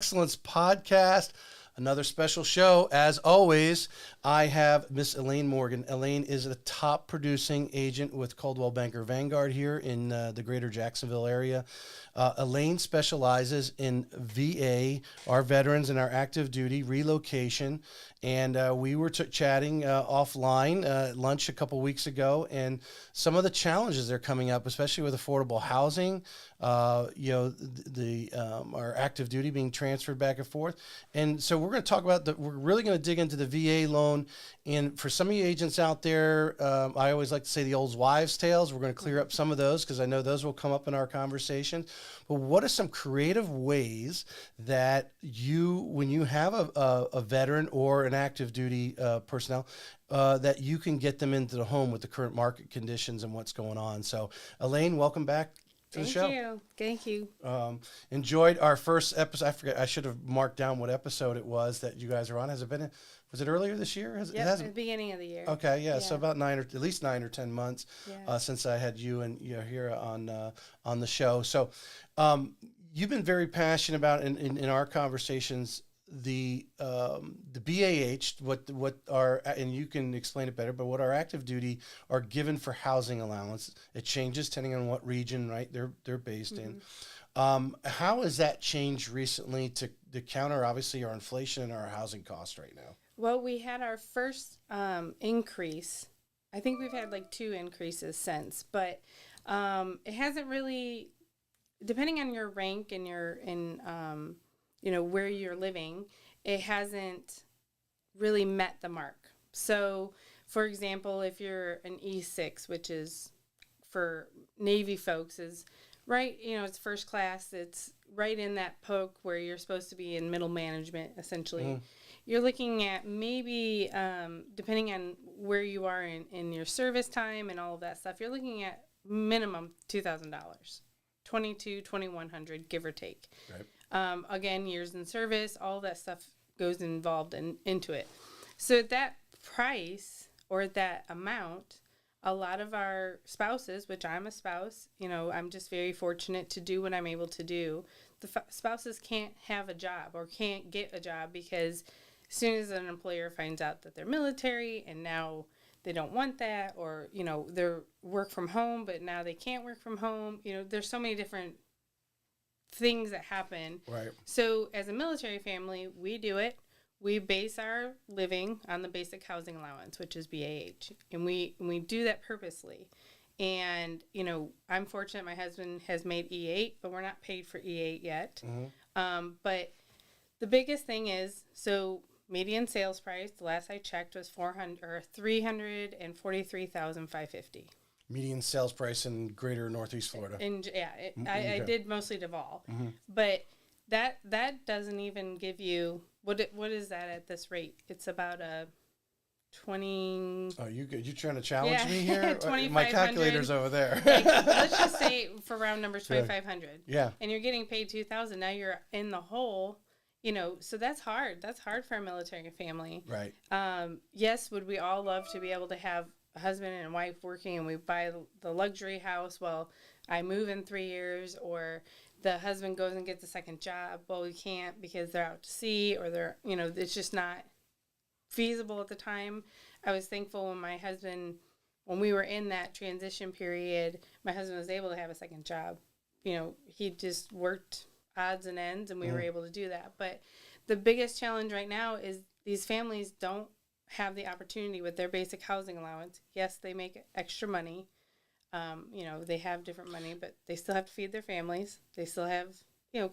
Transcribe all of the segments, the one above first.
Excellence podcast. Another special show. As always, I have Miss Elaine Morgin. Elaine is a top producing agent with Coldwell Banker Vanguard here in the greater Jacksonville area. Elaine specializes in VA, our veterans and our active duty relocation. And we were chatting offline at lunch a couple weeks ago, and some of the challenges that are coming up, especially with affordable housing, our active duty being transferred back and forth. And so we're going to talk about we're really going to dig into the VA loan. And for some of you agents out there, I always like to say the old wives' tales. We're going to clear up some of those because I know those will come up in our conversation. But what are some creative ways that when you have a veteran or an active duty personnel, that you can get them into the home with the current market conditions and what's going on? So, Elaine, welcome back to the show. Thank you. Enjoyed our first episode. I forget. I should have marked down what episode it was that you guys are on. Has it been? Was it earlier this year? At the beginning of the year. Okay, yeah. So about at least 9 or 10 months since I had you and here on the show. So you've been very passionate about in our conversations the BAH, what our, and you can explain it better, but what our active duty are given for housing allowance. It changes depending on what region, right, they're based in. How has that changed recently to counter, obviously, our inflation and our housing costs right now? Well, we had our first increase. I think we've had like 2 increases since, but it hasn't really, depending on your rank and where you're living, it hasn't really met the mark. So, for example, if you're an E6, which is for Navy folks, is right, it's first class, it's right in that poke where you're supposed to be in middle management, essentially. You're looking at maybe, depending on where you are in your service time and all of that stuff, you're looking at minimum $2,000, $2,100, give or take. Right. Again, years in service, all that stuff goes involved into it. So that price or that amount, a lot of our spouses, which I'm a spouse, I'm just very fortunate to do what I'm able to do. The spouses can't have a job or can't get a job because as soon as an employer finds out that they're military and now they don't want that, or, they're work from home, but now they can't work from home. There's so many different things that happen. Right. So as a military family, we do it. We base our living on the basic housing allowance, which is BAH, and we do that purposely. And I'm fortunate my husband has made E8, but we're not paid for E8 yet. But the biggest thing is, so median sales price, the last I checked, was $343,550. Median sales price in greater Northeast Florida. I did mostly Duval, but that doesn't even give you what is that at this rate? It's about a 20. Oh, you trying to challenge me here? 2,500. My calculator's over there. Let's just say for round numbers 2,500. Yeah. And you're getting paid $2,000. Now you're in the hole. So that's hard. That's hard for a military family. Right. Yes, would we all love to be able to have a husband and a wife working and we buy the luxury house? Well, I move in 3 years, or the husband goes and gets a second job. Well, we can't because they're out to sea, or they're, it's just not feasible at the time. I was thankful when we were in that transition period, my husband was able to have a second job. He just worked odds and ends, and we were able to do that. But the biggest challenge right now is these families don't have the opportunity with their basic housing allowance. Yes, they make extra money. They have different money, but they still have to feed their families. They still have,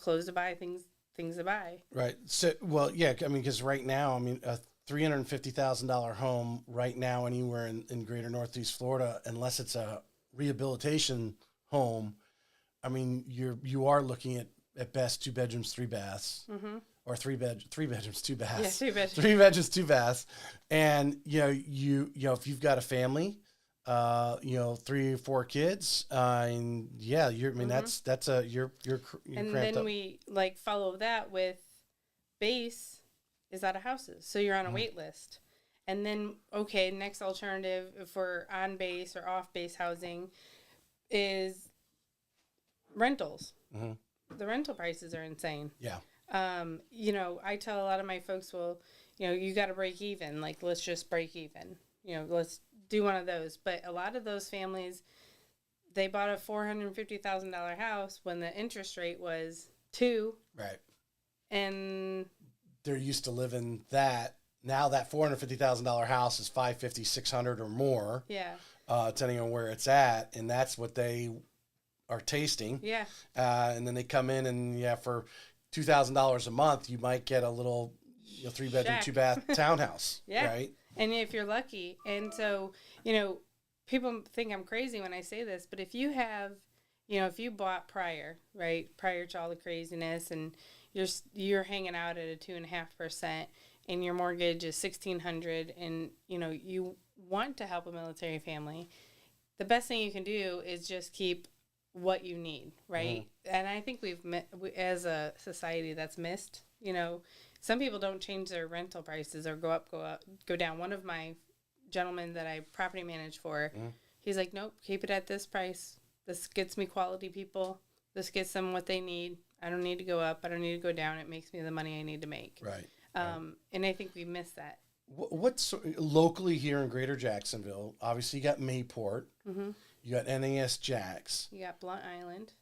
clothes to buy, things to buy. Right. So, well, yeah, because right now, a $350,000 home right now anywhere in greater Northeast Florida, unless it's a rehabilitation home, you are looking at best 2 bedrooms, 3 baths. Or 3 bedrooms, 2 baths. Yeah, 2 bedrooms. 3 bedrooms, 2 baths. And, if you've got a family, 3 or 4 kids, and you're and cramped then up. we follow that with base is out of houses. So you're on a wait list. And then, next alternative if we're on base or off base housing is rentals. The rental prices are insane. Yeah. You know, I tell a lot of my folks, well, you know, you got to break even. Like, let's just break even. You know, let's do one of those. But a lot of those families, they bought a $450,000 house when the interest rate was 2, Right. and They're used to living that. Now that $450,000 house is 550, 600 or more, yeah, depending on where it's at, and that's what they are tasting. yeah, And then they come in and for $2,000 a month, you might get a little 3-bedroom, Shack. 2-bath townhouse. Yeah. Right. And if you're lucky, and so, you know, people think I'm crazy when I say this, but if you have, you know, if you bought prior, right, prior to all the craziness, and you're hanging out at a 2.5%, and your mortgage is $1,600, and you know you want to help a military family, the best thing you can do is just keep what you need, right? And I think as a society, that's missed. You know, some people don't change their rental prices or go up, go down. One of my gentlemen that I property manage for, he's like, nope, keep it at this price. This gets me quality people. This gets them what they need. I don't need to go up. I don't need to go down. It makes me the money I need to make. Right. And I think we miss that. What's locally here in Greater Jacksonville? Obviously, you got Mayport. You got NAS JAX. You got Blunt Island.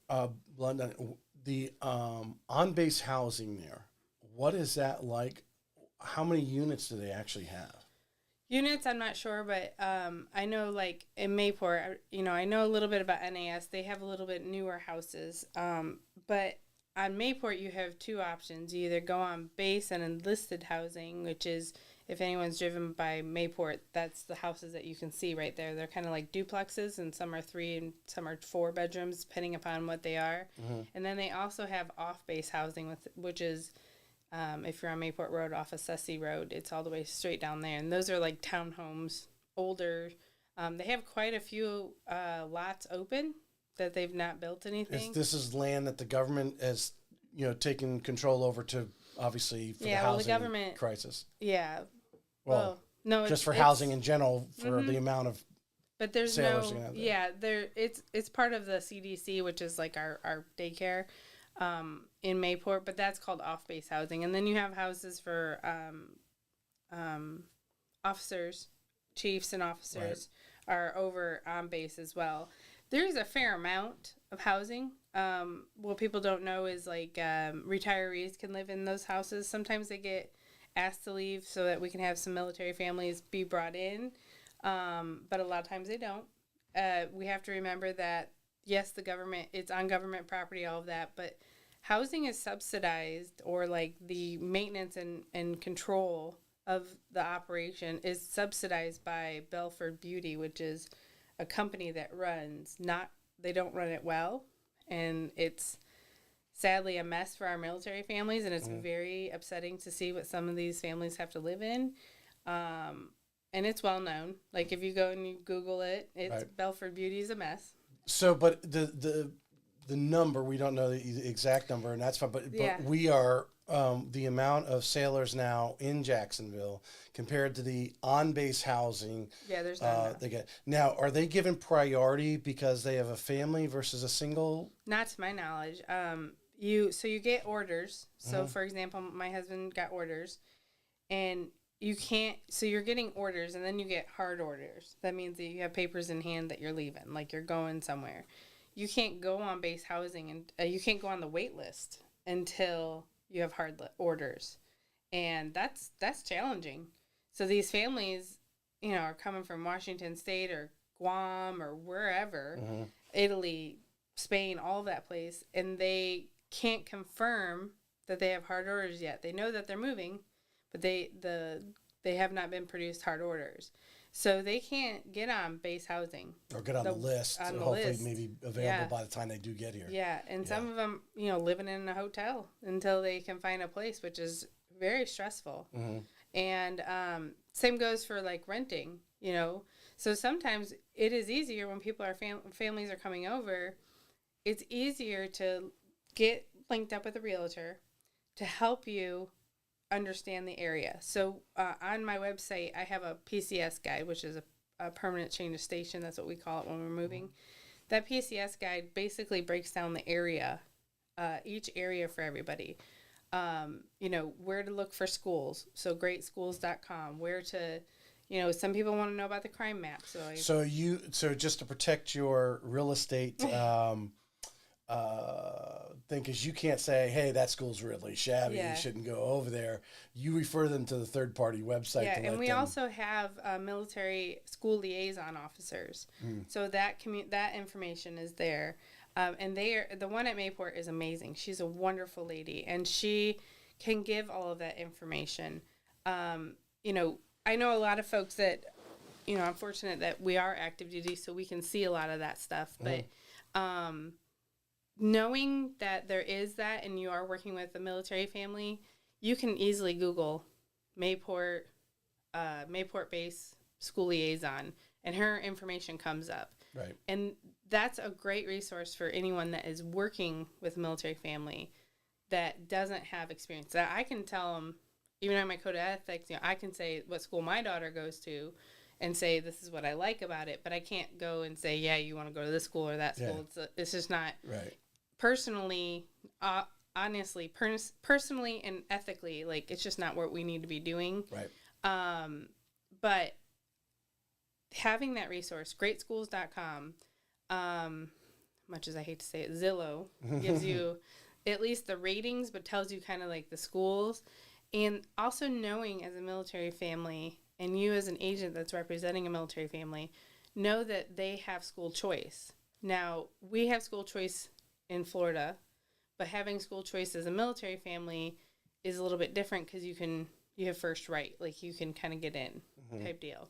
London. The on-base housing there. What is that like? How many units do they actually have? Units, I'm not sure, but I know, like, in Mayport, you know, I know a little bit about NAS. They have a little bit newer houses. But on Mayport, you have 2 options. You either go on base and enlisted housing, which is, if anyone's driven by Mayport, that's the houses that you can see right there. They're kind of like duplexes, and some are 3 and some are 4 bedrooms, depending upon what they are. And then they also have off-base housing, which is, if you're on Mayport Road off of Sussy Road, it's all the way straight down there. And those are like townhomes, older. They have quite a few lots open that they've not built anything. This is land that the government has, taken control over to, obviously, for the housing government crisis. Yeah. Well, no, just for housing in general, for the amount of but there's sailors no, you have there. it's part of the CDC, which is like our daycare in Mayport, but that's called off-base housing. And then you have houses for officers, chiefs and officers are over on base as well. There's a fair amount of housing. What people don't know is like retirees can live in those houses. Sometimes they get asked to leave so that we can have some military families be brought in, but a lot of times they don't. We have to remember that, yes, the government, it's on government property, all of that, but housing is subsidized, or like the maintenance and control of the operation is subsidized by Belford Beauty, which is a company that they don't run it well, and it's sadly a mess for our military families, and it's very upsetting to see what some of these families have to live in. And it's well known. Like, if you go and you Google it, it's Belford Beauty is a mess. So, but the number, we don't know the exact number, and that's fine. But we are the amount of sailors now in Jacksonville compared to the on-base housing. Yeah, there's not they get now. Are they given priority because they have a family versus a single? Not to my knowledge. You get orders. So, for example, my husband got orders, and you can't. So you're getting orders, and then you get hard orders. That means that you have papers in hand that you're leaving, like you're going somewhere. You can't go on base housing, and you can't go on the wait list until you have hard orders, and that's challenging. So these families, are coming from Washington State or Guam or wherever, Italy, Spain, all of that place, and they can't confirm that they have hard orders yet. They know that they're moving, but they have not been produced hard orders. So they can't get on base housing. Or get on the list. On the hopefully list. maybe available by the time they do get here. Yeah, and some of them, living in a hotel until they can find a place, which is very stressful. And same goes for, like, renting, So sometimes it is easier when people are families are coming over. It's easier to get linked up with a realtor to help you understand the area. So on my website, I have a PCS guide, which is a permanent change of station. That's what we call it when we're moving. That PCS guide basically breaks down the area, each area for everybody. where to look for schools. So greatschools.com, where to, some people want to know about the crime map. So just to protect your real estate thing, because you can't say, hey, that school's really shabby, you shouldn't go over there. You refer them to the third party website. Yeah, and we also have military school liaison officers. So that that information is there. And the one at Mayport is amazing. She's a wonderful lady, and she can give all of that information. I know a lot of folks that, I'm fortunate that we are active duty, so we can see a lot of that stuff. But knowing that there is that, and you are working with a military family, you can easily Google Mayport base school liaison, and her information comes up. Right. And that's a great resource for anyone that is working with a military family that doesn't have experience. That I can tell them, even on my code of ethics, I can say what school my daughter goes to and say this is what I like about it, but I can't go and say, yeah, you want to go to this school or that school. Yeah. It's just not right. Personally, honestly, personally and ethically, like, it's just not what we need to be doing. Right. But having that resource, greatschools.com, much as I hate to say it, Zillow gives you at least the ratings, but tells you kind of like the schools. And also knowing as a military family, and you as an agent that's representing a military family, know that they have school choice. Now, we have school choice in Florida, but having school choice as a military family is a little bit different because you have first right, like you can kind of get in type deal.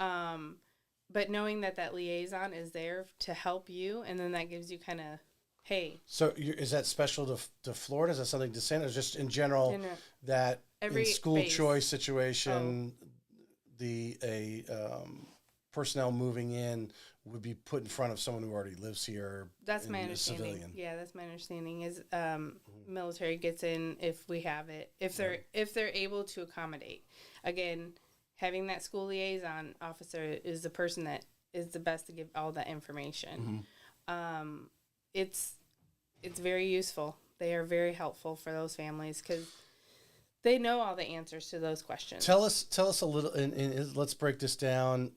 But knowing that liaison is there to help you, and then that gives you kind of, hey. So is that special to Florida? Is that something to say? Or just in general that in school choice situation, personnel moving in would be put in front of someone who already lives here? That's my understanding. Civilian. Yeah, that's my understanding is military gets in if we have it, if they're able to accommodate. Again, having that school liaison officer is the person that is the best to give all that information. It's very useful. They are very helpful for those families because they know all the answers to those questions. Tell us a little, and let's break this down.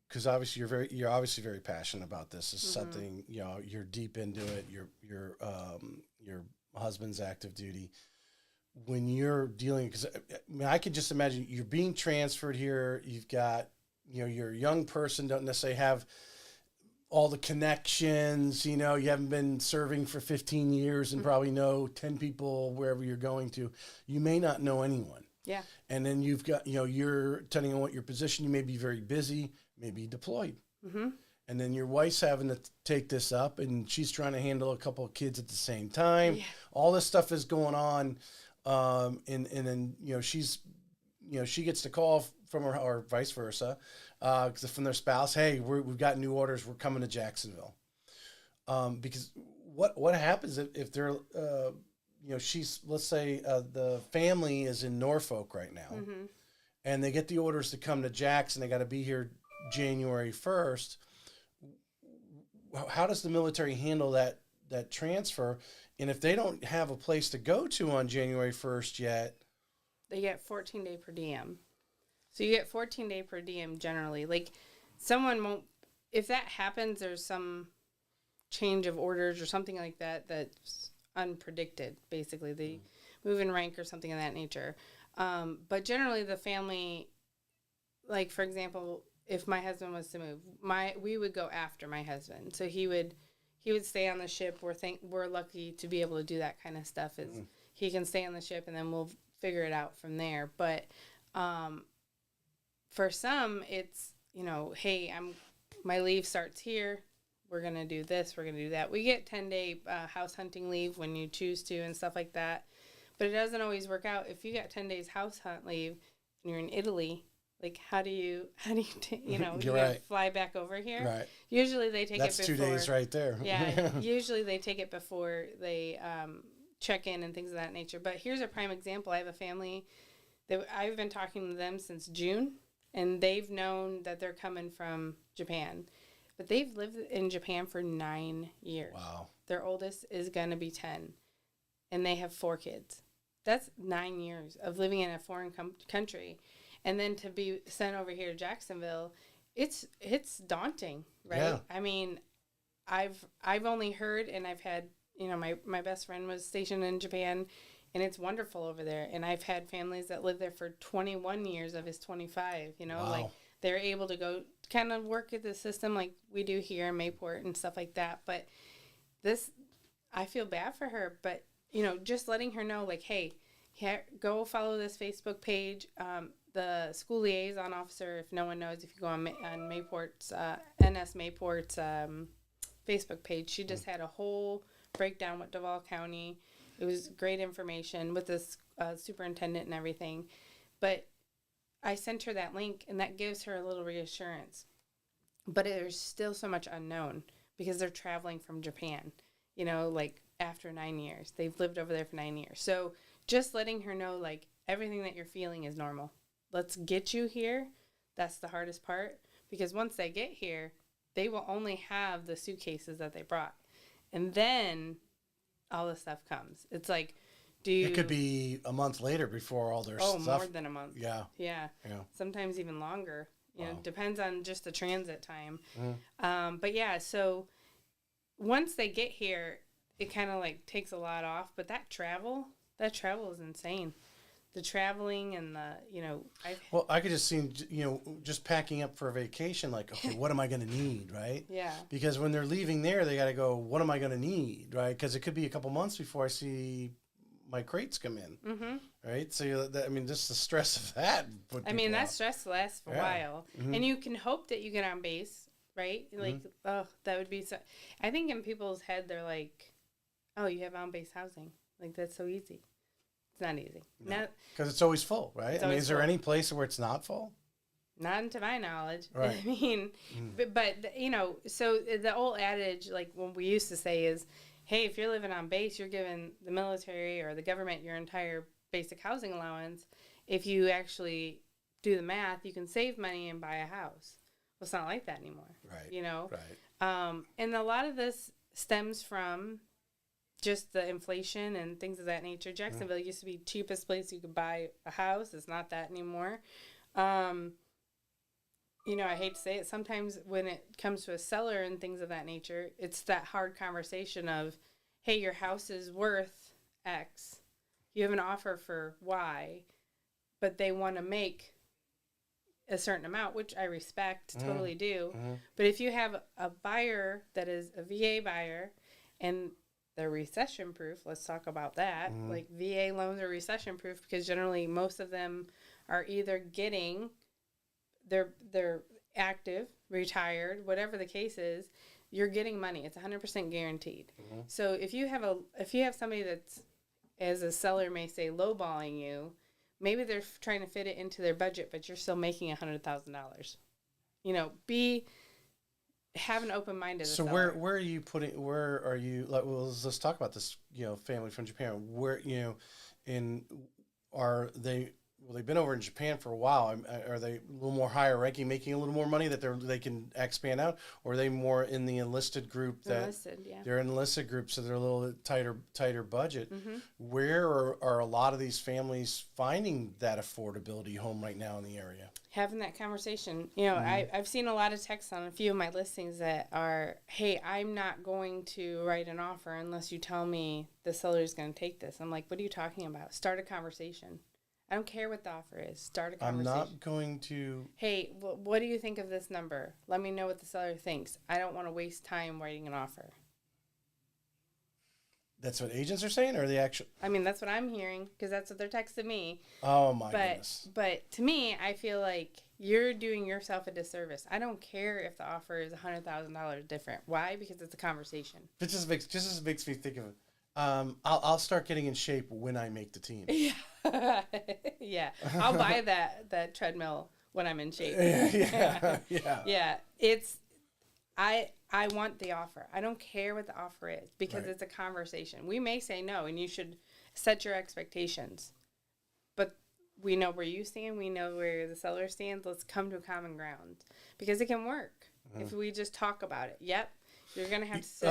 Because obviously you're obviously very passionate about this. It's something you're deep into it. Your husband's active duty. When you're dealing, because I could just imagine you're being transferred here. You've got you're a young person, don't necessarily have all the connections. You haven't been serving for 15 years and probably know 10 people wherever you're going to. You may not know anyone. Yeah. And then you've got, you're, depending on what your position, you may be very busy, maybe deployed. And then your wife's having to take this up, and she's trying to handle a couple of kids at the same time. Yeah. All this stuff is going on. And then, she's, she gets the call from her, or vice versa, from their spouse, hey, we've got new orders, we're coming to Jacksonville. Because what happens if they're, let's say the family is in Norfolk right now, and they get the orders to come to Jackson, they got to be here January 1st. How does the military handle that transfer? And if they don't have a place to go to on January 1st yet, they get 14-day per diem. So you get 14-day per diem generally. Like, someone won't, if that happens, there's some change of orders or something like that that's unpredicted, basically. They move in rank or something of that nature. But generally the family, like, for example, if my husband was to move, we would go after my husband. So he would stay on the ship. We're lucky to be able to do that kind of stuff. He can stay on the ship, and then we'll figure it out from there. But for some, it's, hey, my leave starts here. We're going to do this. We're going to do that. We get 10-day house hunting leave when you choose to and stuff like that. But it doesn't always work out. If you got 10 days house hunt leave and you're in Italy, like, how do you you right. fly back over here? Right. Usually they take That's it before. That's 2 days right there. Yeah. Usually they take it before they check in and things of that nature. But here's a prime example. I have a family that I've been talking to them since June, and they've known that they're coming from Japan. But they've lived in Japan for 9 years. Wow. Their oldest is going to be 10. and they have 4 kids. That's 9 years of living in a foreign country. And then to be sent over here to Jacksonville, it's daunting, right? Yeah. I mean, I've only heard, and I've had, my best friend was stationed in Japan, and it's wonderful over there. And I've had families that lived there for 21 years of his 25, Wow. like they're able to go kind of work at the system like we do here in Mayport and stuff like that. But this, I feel bad for her, but, just letting her know, like, hey, go follow this Facebook page. The school liaison officer, if no one knows, if you go on Mayport's, NS Mayport's Facebook page, she just had a whole breakdown with Duval County. It was great information with this superintendent and everything. But I sent her that link, and that gives her a little reassurance. But there's still so much unknown because they're traveling from Japan, like after 9 years. They've lived over there for 9 years. So just letting her know, like, everything that you're feeling is normal. Let's get you here. That's the hardest part, because once they get here, they will only have the suitcases that they brought. And then all the stuff comes. It's like, It could be a month later before all their stuff. More than a month. Yeah. Yeah. Sometimes even longer. Wow. Depends on just the transit time. But yeah, so once they get here, it kind of like takes a lot off. But that travel is insane. The traveling and Well, I could just see, just packing up for a vacation, like, okay, what am I going to need, right? Yeah. Because when they're leaving there, they got to go, what am I going to need, right? Because it could be a couple months before I see my crates come in, right? So, just the stress of that. That stress lasts for a while. And you can hope that you get on base, right? Like, that would be so. I think in people's head, they're like, oh, you have on base housing. Like, that's so easy. It's not easy. Because it's always full, right? Is there any place where it's not full? Not to my knowledge. Right. But so the old adage, like what we used to say is, hey, if you're living on base, you're giving the military or the government your entire basic housing allowance. If you actually do the math, you can save money and buy a house. Well, it's not like that anymore. Right. Right. And a lot of this stems from just the inflation and things of that nature. Jacksonville used to be the cheapest place you could buy a house. It's not that anymore. I hate to say it. Sometimes when it comes to a seller and things of that nature, it's that hard conversation of, hey, your house is worth X. You have an offer for Y, but they want to make a certain amount, which I respect, totally do. But if you have a buyer that is a VA buyer and they're recession proof, let's talk about that. Like, VA loans are recession proof because generally most of them are either getting, they're active, retired, whatever the case is, you're getting money. It's 100% guaranteed. So if you have somebody that's, as a seller may say, lowballing you, maybe they're trying to fit it into their budget, but you're still making $100,000. Have an open mind as a So seller. where are you, like, well, let's talk about this, family from Japan. Where, are they, they've been over in Japan for a while. Are they a little more higher ranking, making a little more money that they can expand out? Or are they more in the enlisted group they're an enlisted group, so they're a little tighter budget? Where are a lot of these families finding that affordability home right now in the area? Having that conversation. I've seen a lot of texts on a few of my listings that are, hey, I'm not going to write an offer unless you tell me the seller is going to take this. I'm like, what are you talking about? Start a conversation. I don't care what the offer is. Start a conversation. I'm not going to... Hey, what do you think of this number? Let me know what the seller thinks. I don't want to waste time writing an offer. That's what agents are saying, or the actual... That's what I'm hearing, because that's what they're texting me. Oh, my goodness. But to me, I feel like you're doing yourself a disservice. I don't care if the offer is $100,000 different. Why? Because it's a conversation. It just makes me think of it. I'll start getting in shape when I make the team. Yeah. Yeah. I'll buy that treadmill when I'm in shape. Yeah. Yeah. I want the offer. I don't care what the offer is, because it's a conversation. We may say no, and you should set your expectations. But we know where you stand. We know where the seller stands. Let's come to a common ground, because it can work if we just talk about it. Yep. You're going to have to sit.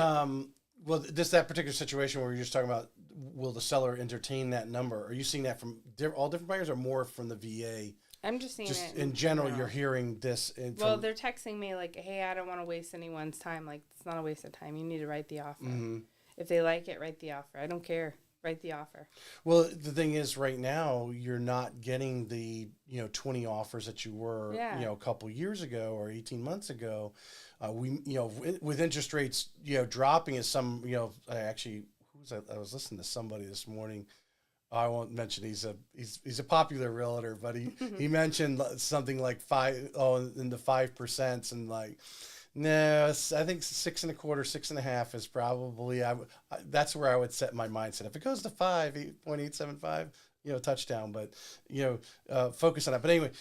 Well, that particular situation where you're just talking about, will the seller entertain that number? Are you seeing that from all different buyers, or more from the VA? I'm just seeing Just it in general, you're hearing this. Well, they're texting me like, "Hey, I don't want to waste anyone's time. Like, it's not a waste of time. You need to write the offer. If they like it, write the offer. I don't care. Write the offer." Well, the thing is, right now, you're not getting the 20 offers that you were a couple years ago or 18 months ago. With interest rates dropping, as some I actually I was listening to somebody this morning. I won't mention he's a popular realtor, but he mentioned something like in the 5%, and like, no, I think 6.25, 6.5 is probably that's where I would set my mindset. If it goes to 8.875, touchdown, but focus on that. But anyway,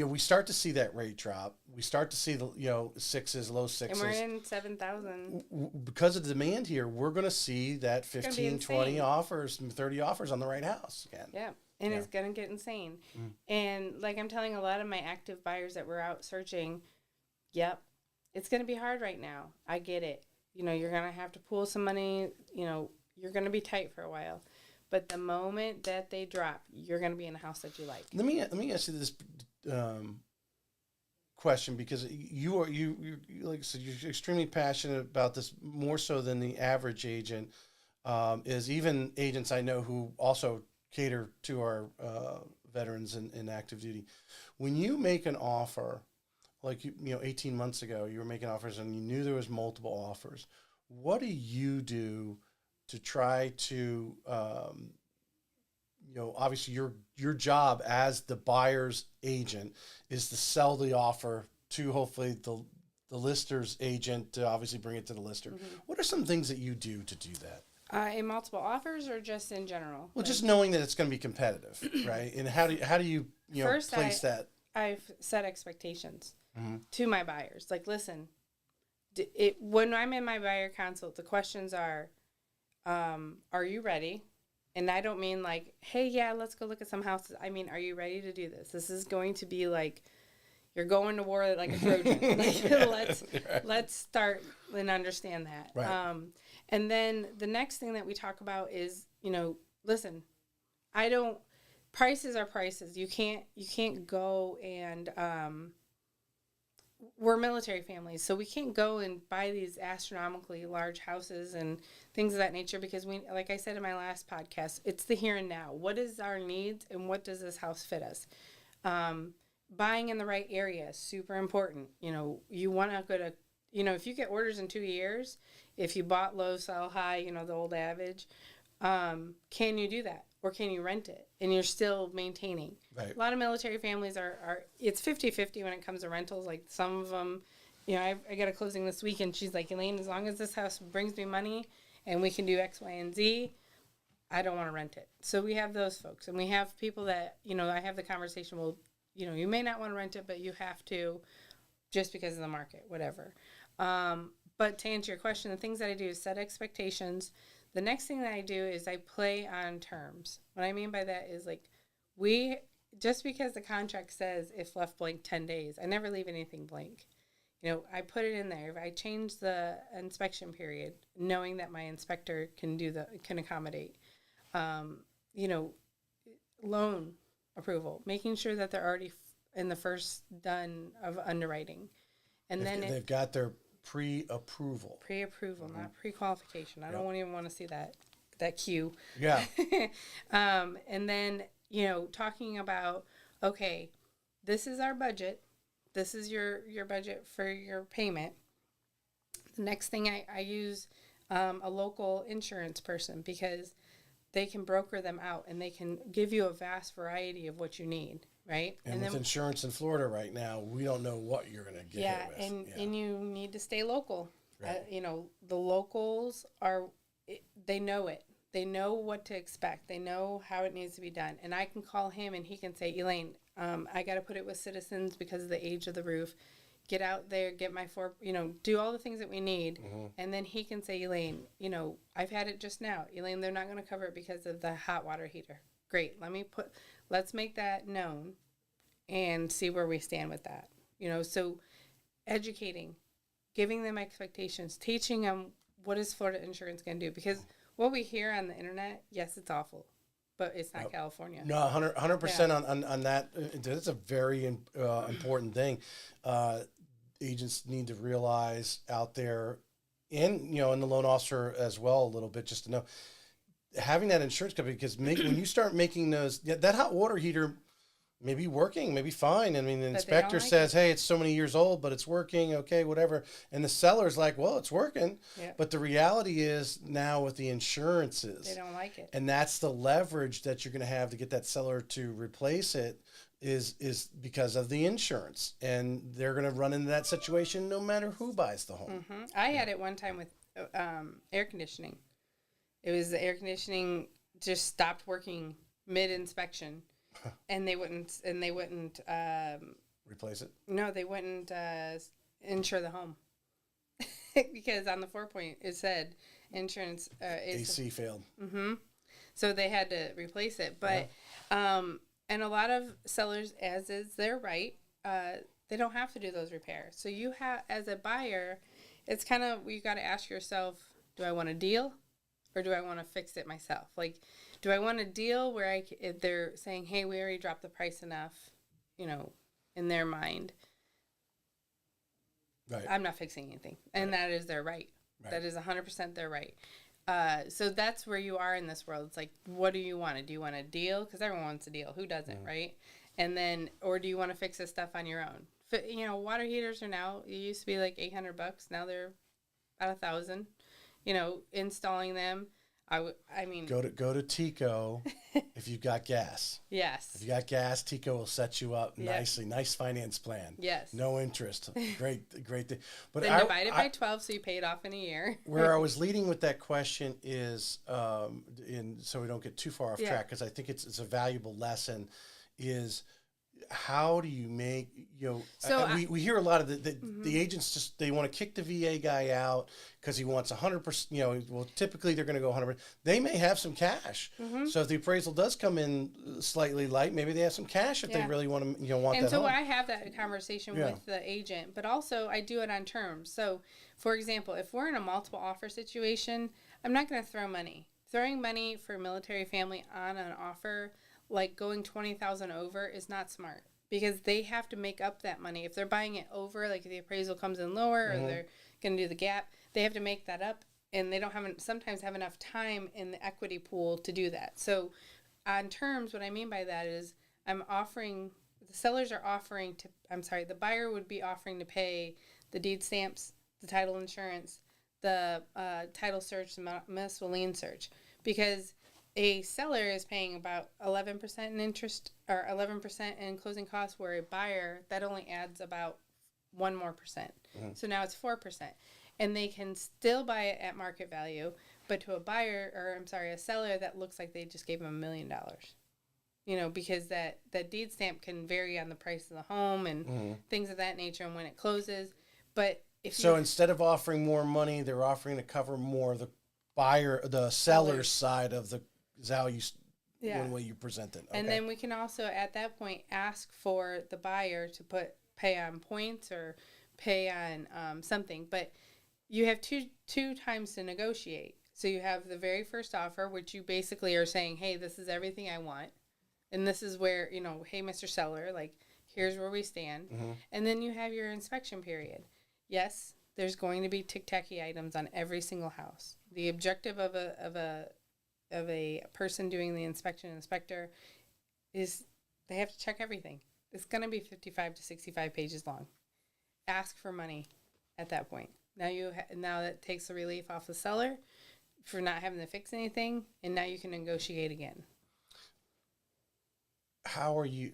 we start to see that rate drop. We start to see the sixes, low sixes, and we're in 7,000 because of the demand here. We're going to see that 15, 20 offers, 30 offers on the right house again. Yeah, and it's going to get insane. And like I'm telling a lot of my active buyers that were out searching, yep, it's going to be hard right now. I get it. You're going to have to pool some money. You're going to be tight for a while. But the moment that they drop, you're going to be in a house that you like. Let me ask you this question, because you like I said, you're extremely passionate about this, more so than the average agent. Is even agents I know who also cater to our veterans in active duty. When you make an offer, like 18 months ago, you were making offers and you knew there was multiple offers. What do you do to try to, obviously your job as the buyer's agent is to sell the offer to hopefully the lister's agent to obviously bring it to the lister. What are some things that you do to do that? In multiple offers or just in general? Well, just knowing that it's going to be competitive, right? And how do you First, place that? I've set expectations to my buyers. Like, listen, when I'm in my buyer consult, the questions are you ready? And I don't mean like, hey, yeah, let's go look at some houses. I mean, are you ready to do this? This is going to be like, you're going to war like a Trojan. Let's start and understand that. Right. And then the next thing that we talk about is, listen, prices are prices. You can't go and, we're military families, so we can't go and buy these astronomically large houses and things of that nature, because like I said in my last podcast, it's the here and now. What is our needs and what does this house fit us? Buying in the right area is super important. You want to go to, if you get orders in 2 years, if you bought low, sell high, the old adage, can you do that? Or can you rent it and you're still maintaining? Right. A lot of military families are it's 50-50 when it comes to rentals. Like some of them, I got a closing this week and she's like, Elaine, as long as this house brings me money and we can do X, Y, and Z, I don't want to rent it. So we have those folks. And we have people that, I have the conversation, well, you may not want to rent it, but you have to just because of the market, whatever. But to answer your question, the things that I do is set expectations. The next thing that I do is I play on terms. What I mean by that is like just because the contract says if left blank 10 days, I never leave anything blank. I put it in there. If I change the inspection period, knowing that my inspector can accommodate, loan approval, making sure that they're already in the first done of underwriting. And then they've got their pre-approval, not pre-qualification. I don't even want to see that cue. Yeah. And then talking about, okay, this is our budget. This is your budget for your payment. The next thing I use a local insurance person, because they can broker them out and they can give you a vast variety of what you need. Right. And with insurance in Florida right now, we don't know what you're going to get. Yeah, and you need to stay local. Right. The locals they know it. They know what to expect. They know how it needs to be done. And I can call him and he can say, Elaine, I got to put it with Citizens because of the age of the roof. Get out there, get my do all the things that we need. Mm-hmm. And then he can say, Elaine, I've had it just now. Elaine, they're not going to cover it because of the hot water heater. Great. Let's make that known and see where we stand with that. So educating, giving them expectations, teaching them what is Florida insurance going to do? Because what we hear on the internet, yes, it's awful, but it's not California. No, 100% on that. That's a very important thing. Agents need to realize out there, and and the loan officer as well, a little bit, just to know having that insurance company, because when you start making those, that hot water heater may be working, maybe fine. I mean, the inspector says, hey, it's so many years old, but it's working. Okay, whatever. And the seller's like, well, it's working. Yeah. But the reality is now with the insurances, They don't like it. and that's the leverage that you're going to have to get that seller to replace it is because of the insurance. And they're going to run into that situation no matter who buys the home. Mm-hmm. I had it one time with air conditioning. It was the air conditioning just stopped working mid-inspection. And they wouldn't Replace it? No, they wouldn't insure the home. Because on the 4-point it said insurance AC failed. Mm-hmm. So they had to replace it. But and a lot of sellers, as is their right, they don't have to do those repairs. So you have, as a buyer, it's kind of, you got to ask yourself, do I want a deal or do I want to fix it myself? Like, do I want a deal where if they're saying, hey, we already dropped the price enough, in their mind. Right. I'm not fixing anything. And that is their right. That is 100% their right. So that's where you are in this world. It's like, what do you want? Do you want a deal? Because everyone wants a deal. Who doesn't, right? And then, or do you want to fix this stuff on your own? Water heaters are now, it used to be like $800. Now they're about $1,000. Installing them. I mean, go to Tico if you've got gas. Yes. If you got gas, Tico will set you up nicely. Nice finance plan. Yes. No interest. Great thing. But then divide it by 12, so you pay it off in a year. Where I was leading with that question is, so we don't get too far off track, because I think it's a valuable lesson, is how do you make, so we hear a lot of the agents just, they want to kick the VA guy out because he wants 100%, well, typically they're going to go 100%. They may have some cash. So if the appraisal does come in slightly light, maybe they have some cash if they really want to, want and that so home. I have that conversation with the agent, but also I do it on terms. So, for example, if we're in a multiple offer situation, I'm not going to throw money. Throwing money for a military family on an offer, like going 20,000 over, is not smart, because they have to make up that money. If they're buying it over, like if the appraisal comes in lower or they're going to do the gap, they have to make that up, and they don't sometimes have enough time in the equity pool to do that. So on terms, what I mean by that is the buyer would be offering to pay the deed stamps, the title insurance, the title search, the municipal lien search, because a seller is paying about 11% in interest or 11% in closing costs, where a buyer, that only adds about 1% more. So now it's 4%. And they can still buy it at market value, but to a seller, that looks like they just gave them $1 million. Because that deed stamp can vary on the price of the home and things of that nature and when it closes. But instead of offering more money, they're offering to cover more of the seller's side of the, is how one way you present it. Okay. And then we can also at that point ask for the buyer to pay on points or pay on something. But you have two times to negotiate. So you have the very first offer, which you basically are saying, hey, this is everything I want. And this is where, hey, Mr. Seller, like, here's where we stand. And then you have your inspection period. Yes, there's going to be tic-tacky items on every single house. The objective of a person doing the inspector is they have to check everything. It's going to be 55 to 65 pages long. Ask for money at that point. Now that takes the relief off the seller for not having to fix anything, and now you can negotiate again. How are you,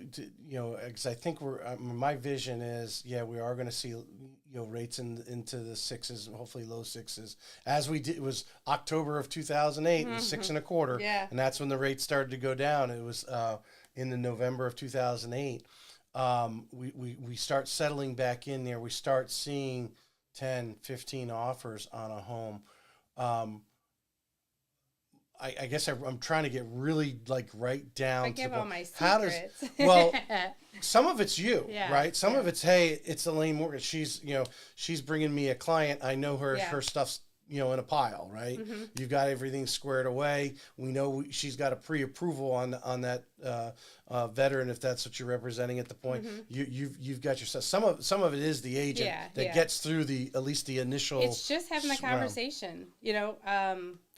because I think my vision is, we are going to see, rates into the sixes and hopefully low sixes, as we did. It was October of 2008, it was 6.25%. Yeah. And that's when the rates started to go down. It was in the November of 2008. We start settling back in there. We start seeing 10, 15 offers on a home. I guess I'm trying to get really right down I give all my secrets. How does, some of it's you, right? Some of it's, hey, it's Elaine Morgin. She's bringing me a client. I know her stuff's in a pile, right? Mm-hmm. You've got everything squared away. We know she's got a pre-approval on that veteran, if that's what you're representing at the point. Mm-hmm. You've got your stuff. Some of it is the agent that gets through at least the initial. It's just having the conversation,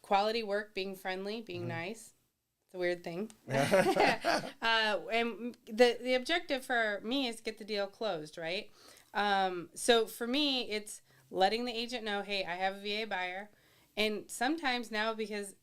quality work, being friendly, being nice. It's a weird thing. And the objective for me is to get the deal closed, right? So for me, it's letting the agent know, hey, I have a VA buyer. And sometimes now, because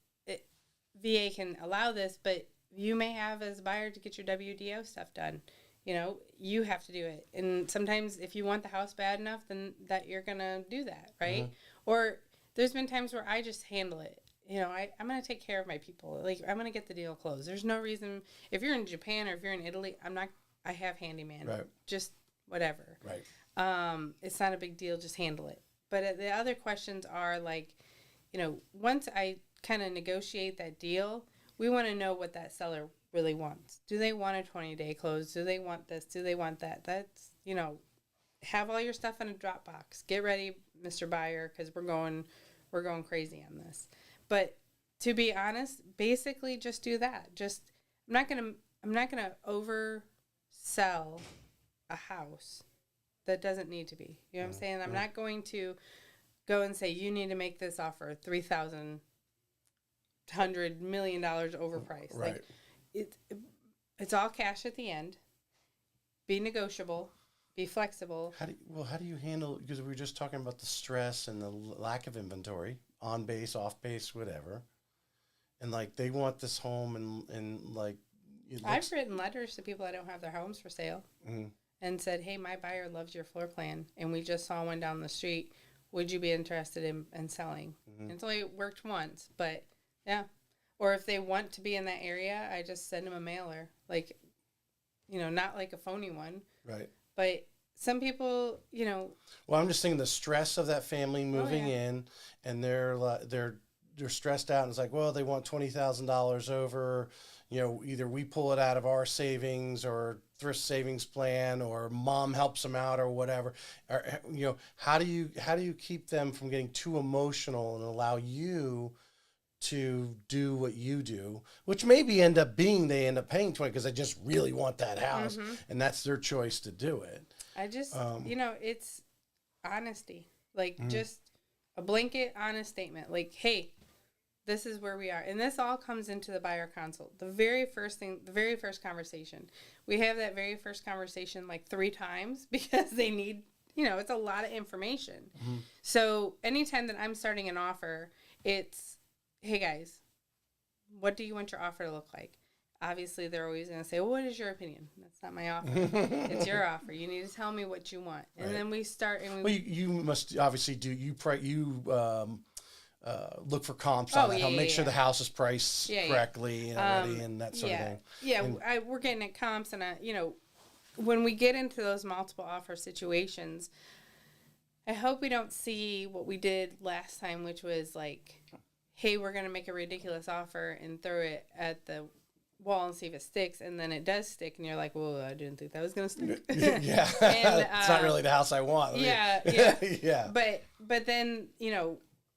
VA can allow this, but you may have as a buyer to get your WDO stuff done. You have to do it. And sometimes if you want the house bad enough, then that you're going to do that, right? Mm-hmm. Or there's been times where I just handle it. I'm going to take care of my people. Like, I'm going to get the deal closed. There's no reason. If you're in Japan or if you're in Italy, I have handyman. Right. Just whatever. Right. It's not a big deal. Just handle it. But the other questions are like, once I kind of negotiate that deal, we want to know what that seller really wants. Do they want a 20-day close? Do they want this? Do they want that? That's, have all your stuff in a Dropbox. Get ready, Mr. Buyer, because we're going crazy on this. But to be honest, basically just do that. I'm not gonna oversell a house that doesn't need to be. You know what I'm saying? I'm not going to go and say you need to make this offer $3,100 million overpriced. Right. Like it's all cash at the end. Be negotiable. Be flexible. How do you handle, because we were just talking about the stress and the lack of inventory, on base, off base, whatever, and like they want this home and like I've written letters to people that don't have their homes for sale. Mm-hmm. And said, hey, my buyer loves your floor plan, and we just saw one down the street. Would you be interested in selling? Mm-hmm. It's only worked once, but yeah. Or if they want to be in that area, I just send them a mailer, like, not like a phony one. Right. But some people, Well, I'm just thinking the stress of that family moving in, and they're stressed out, and it's like, well, they want $20,000 over. Either we pull it out of our savings or thrift savings plan, or mom helps them out or whatever. Or, how do you keep them from getting too emotional and allow you to do what you do, which maybe they end up paying 20 because they just really want that house, and that's their choice to do it. I just, it's honesty, like just a blanket honest statement, like, hey, this is where we are. And this all comes into the buyer consult. The very first conversation. We have that very first conversation like 3 times because they need, it's a lot of information. Mm-hmm. So anytime that I'm starting an offer, it's, hey guys, what do you want your offer to look like? Obviously, they're always going to say, well, what is your opinion? That's not my offer. It's your offer. You need to tell me what you want. And then we start. And you must obviously look for comps on that. Make sure the house is priced correctly and that sort of thing. Yeah, we're getting at comps, and when we get into those multiple offer situations, I hope we don't see what we did last time, which was like, hey, we're going to make a ridiculous offer and throw it at the wall and see if it sticks, and then it does stick, and you're like, well, I didn't think that was going to stick. Yeah, and, it's not really the house I want. Yeah. Yeah. But then,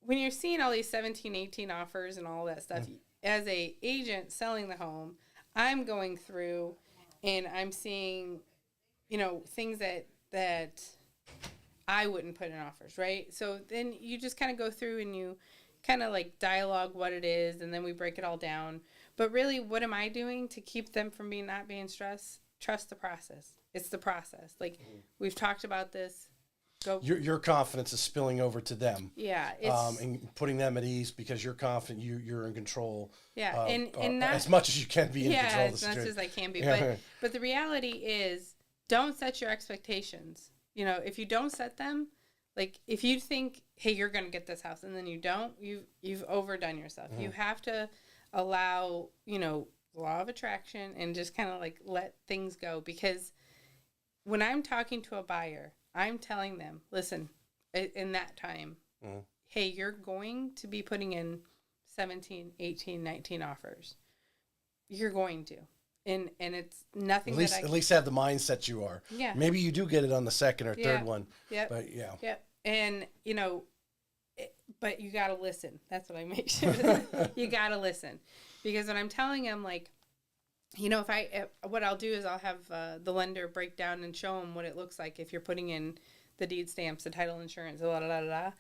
when you're seeing all these 17, 18 offers and all that stuff, as a agent selling the home, I'm going through and I'm seeing, things that I wouldn't put in offers, right? So then you just kind of go through and you kind of like dialogue what it is, and then we break it all down. But really, what am I doing to keep them from not being stressed? Trust the process. It's the process. Like, we've talked about this. Your confidence is spilling over to them. Yeah, and putting them at ease because you're confident you're in control. Yeah, and not as much as you can be in control of the situation. situation. As much as I can be. But the reality is, don't set your expectations. If you don't set them, like if you think, hey, you're going to get this house, and then you don't, you've overdone yourself. You have to allow law of attraction and just kind of like let things go, because when I'm talking to a buyer, I'm telling them, listen, in that time, hey, you're going to be putting in 17, 18, 19 offers. You're going to. And it's nothing at least have the mindset you are. Yeah. Maybe you do get it on the second or third one. Yep. But yeah. Yep. And, but you got to listen. That's what I make sure. You got to listen. Because when I'm telling them, like, you know, what I'll do is I'll have the lender break down and show them what it looks like if you're putting in the deed stamps, the title insurance, la la la la.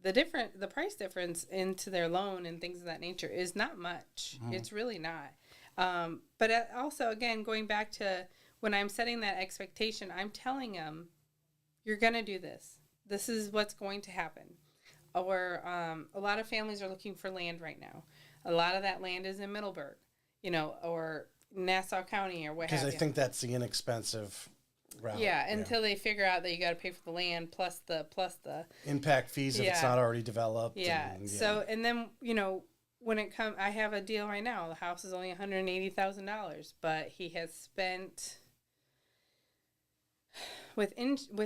The price difference into their loan and things of that nature is not much. It's really not. But also, again, going back to when I'm setting that expectation, I'm telling them, you're going to do this. This is what's going to happen. Or a lot of families are looking for land right now. A lot of that land is in Middleburg, you know, or Nassau County or what have you. Because I think that's the inexpensive route. Yeah, until they figure out that you got to pay for the land plus the impact fees if it's not already developed. Yeah. So, and then, you know, when it comes, I have a deal right now. The house is only $180,000, but he has spent with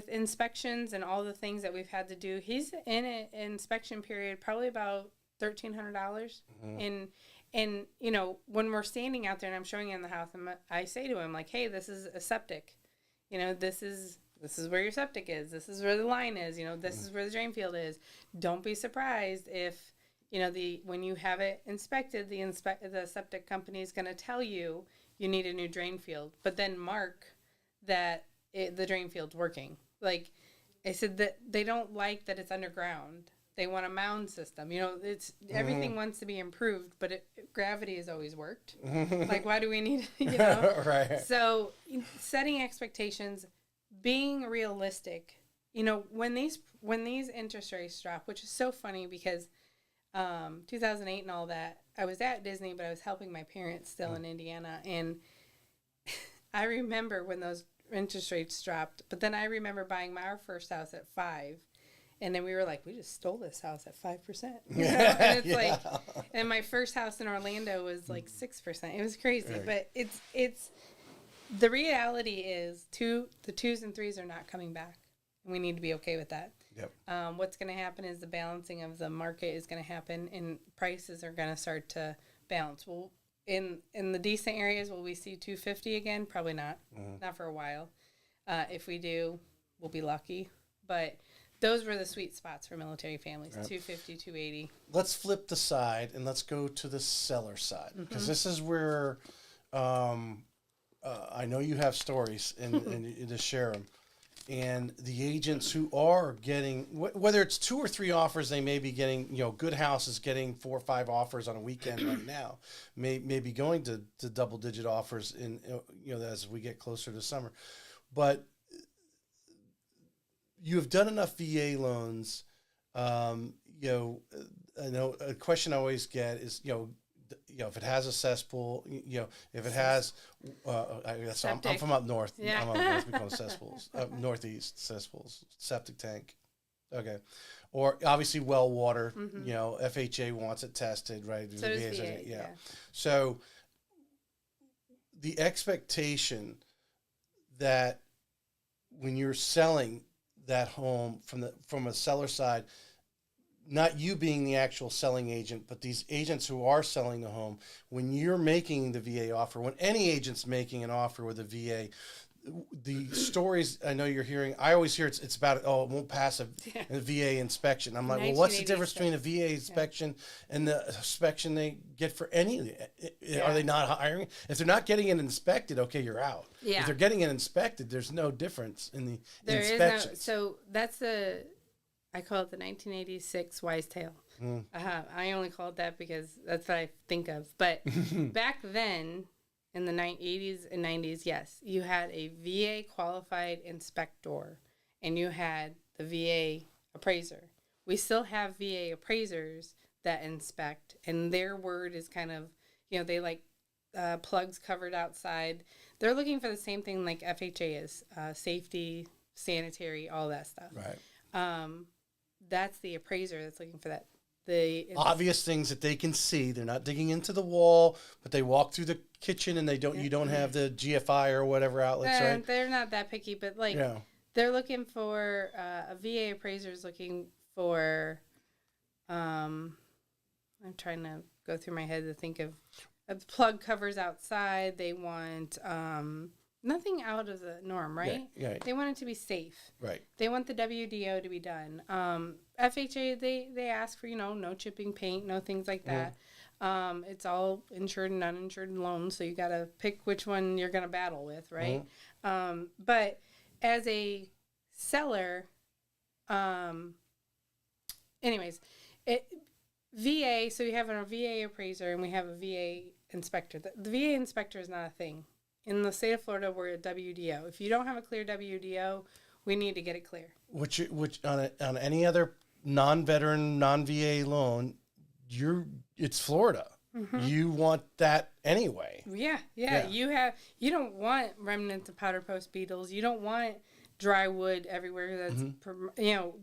inspections and all the things that we've had to do. He's in an inspection period probably about $1,300. And you know, when we're standing out there and I'm showing him the house, I say to him, like, hey, this is a septic. You know, this is where your septic is. This is where the line is. You know, this is where the drain field is. Don't be surprised if, you know, when you have it inspected, the septic company is going to tell you need a new drain field, but then mark that the drain field's working. Like I said, that they don't like that it's underground. They want a mound system. You know, everything wants to be improved, but gravity has always worked. Like, why do we need, you know? Right. So setting expectations, being realistic. You know, when these interest rates drop, which is so funny because 2008 and all that, I was at Disney, but I was helping my parents still in Indiana, and I remember when those interest rates dropped. But then I remember buying our first house at 5%. And then we were like, we just stole this house at 5%. You know? And it's like, and my first house in Orlando was like 6%. It was crazy. Right. But it's the reality is the 2s and 3s are not coming back. We need to be okay with that. Yep. What's going to happen is the balancing of the market is going to happen, and prices are going to start to balance. Well, in the decent areas, will we see 250 again? Probably not. Not for a while. If we do, we'll be lucky. But those were the sweet spots for military families, right. 250, 280. Let's flip the side and let's go to the seller side, because this is where I know you have stories and to share them. And the agents who are getting, whether it's 2 or 3 offers, they may be getting, you know, good houses getting 4 or 5 offers on a weekend right now, may be going to double-digit offers in, you know, as we get closer to summer. But you have done enough VA loans. You know, I know a question I always get is, you know, if it has a cesspool, you know, if it has, I'm from up north. Yeah. I'm up north. We call them cesspools. Northeast cesspools, septic tank. Okay. Or obviously well water. You know, FHA wants it tested, right? So does VA. Yeah. So the expectation that when you're selling that home from a seller side, not you being the actual selling agent, but these agents who are selling the home, when you're making the VA offer, when any agent's making an offer with a VA, the stories I know you're hearing, I always hear it's about, it won't pass a VA inspection. I'm like, well, what's the difference between a VA inspection and the inspection they get for any? Are they not hiring? If they're not getting it inspected, okay, you're out. Yeah. If they're getting it inspected, there's no difference in the inspection. There is no, so that's I call it the 1986 wise tale. I only call it that because that's what I think of. But back then, in the 80s and 90s, yes, you had a VA qualified inspector, and you had the VA appraiser. We still have VA appraisers that inspect, and their word is kind of, you know, they like plugs covered outside. They're looking for the same thing like FHA is, safety, sanitary, all that stuff. Right. That's the appraiser that's looking for that. The obvious things that they can see. They're not digging into the wall, but they walk through the kitchen and you don't have the GFI or whatever outlets, right? They're not that picky, but like they're looking for a VA appraiser is looking for. I'm trying to go through my head to think of plug covers outside. They want nothing out of the norm, right? Yeah. They want it to be safe. Right. They want the WDO to be done. FHA, they ask for, no chipping paint, no things like that. It's all insured and uninsured loans, so you got to pick which one you're going to battle with, right? But as a seller, anyways, VA, so we have a VA appraiser and we have a VA inspector. The VA inspector is not a thing. In the state of Florida, we're a WDO. If you don't have a clear WDO, we need to get it clear. Which on any other non-veteran, non-VA loan, it's Florida. You want that anyway. Yeah. You don't want remnants of powder post beetles. You don't want dry wood everywhere. That's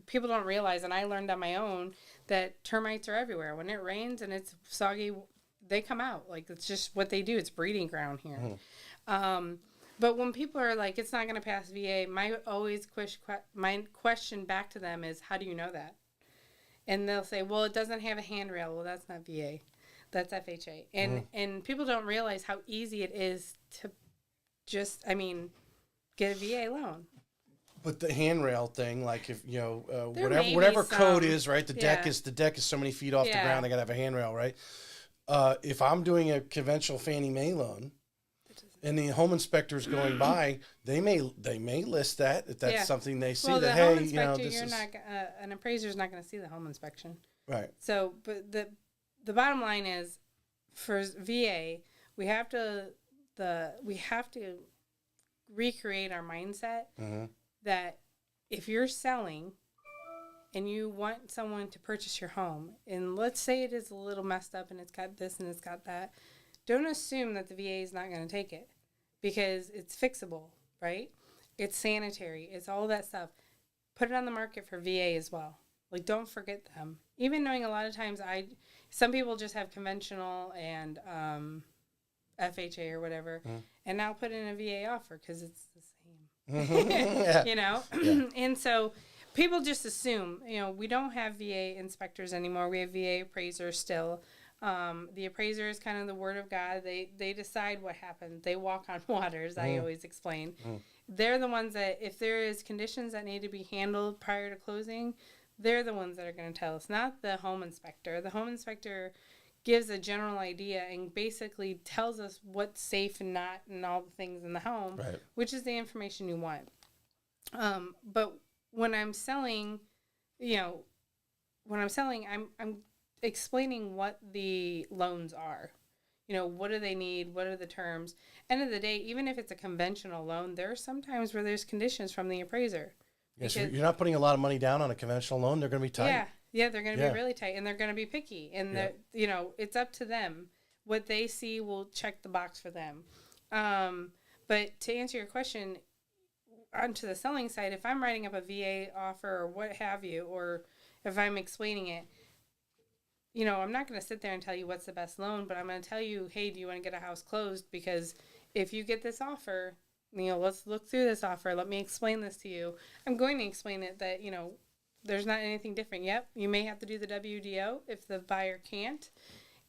people don't realize, and I learned on my own that termites are everywhere. When it rains and it's soggy, they come out. Like, it's just what they do. It's breeding ground here. But when people are like, it's not going to pass VA, my question back to them is, how do you know that? And they'll say, well, it doesn't have a handrail. Well, that's not VA. That's FHA. And people don't realize how easy it is to just, get a VA loan. But the handrail thing, like if may whatever be code some. is, right? The deck is so many feet off the Yeah. ground. They gotta have a handrail, right? If I'm doing a conventional Fannie Mae loan, and the home inspector is going by, they may list that if that's something they see. Well, that the home hey, inspector, this is an appraiser's not going to see the home inspection. right. So, but the bottom line is, for VA, we have to recreate our mindset that if you're selling and you want someone to purchase your home, and let's say it is a little messed up and it's got this and it's got that, don't assume that the VA is not going to take it, because it's fixable, right? It's sanitary. It's all that stuff. Put it on the market for VA as well. Like, don't forget them. Even knowing a lot of times some people just have conventional and FHA or whatever, and now put in a VA offer because it's the same. And so people just assume, we don't have VA inspectors anymore. We have VA appraisers still. The appraiser is kind of the word of God. They decide what happens. They walk on waters, I always explain. They're the ones that, if there is conditions that need to be handled prior to closing, they're the ones that are going to tell us, not the home inspector. The home inspector gives a general idea and basically tells us what's safe and not, and all the things in the home, which is the information you want. But when I'm selling, I'm explaining what the loans are. What do they need? What are the terms? End of the day, even if it's a conventional loan, there are some times where there's conditions from the appraiser. Yes, you're not putting a lot of money down on a conventional loan. They're going to be tight. Yeah, they're going to be really tight, and they're going to be picky. And it's up to them. What they see will check the box for them. But to answer your question, onto the selling side, if I'm writing up a VA offer or what have you, or if I'm explaining it, I'm not going to sit there and tell you what's the best loan, but I'm going to tell you, hey, do you want to get a house closed? Because if you get this offer, let's look through this offer. Let me explain this to you. I'm going to explain it that, there's not anything different. Yep, you may have to do the WDO if the buyer can't.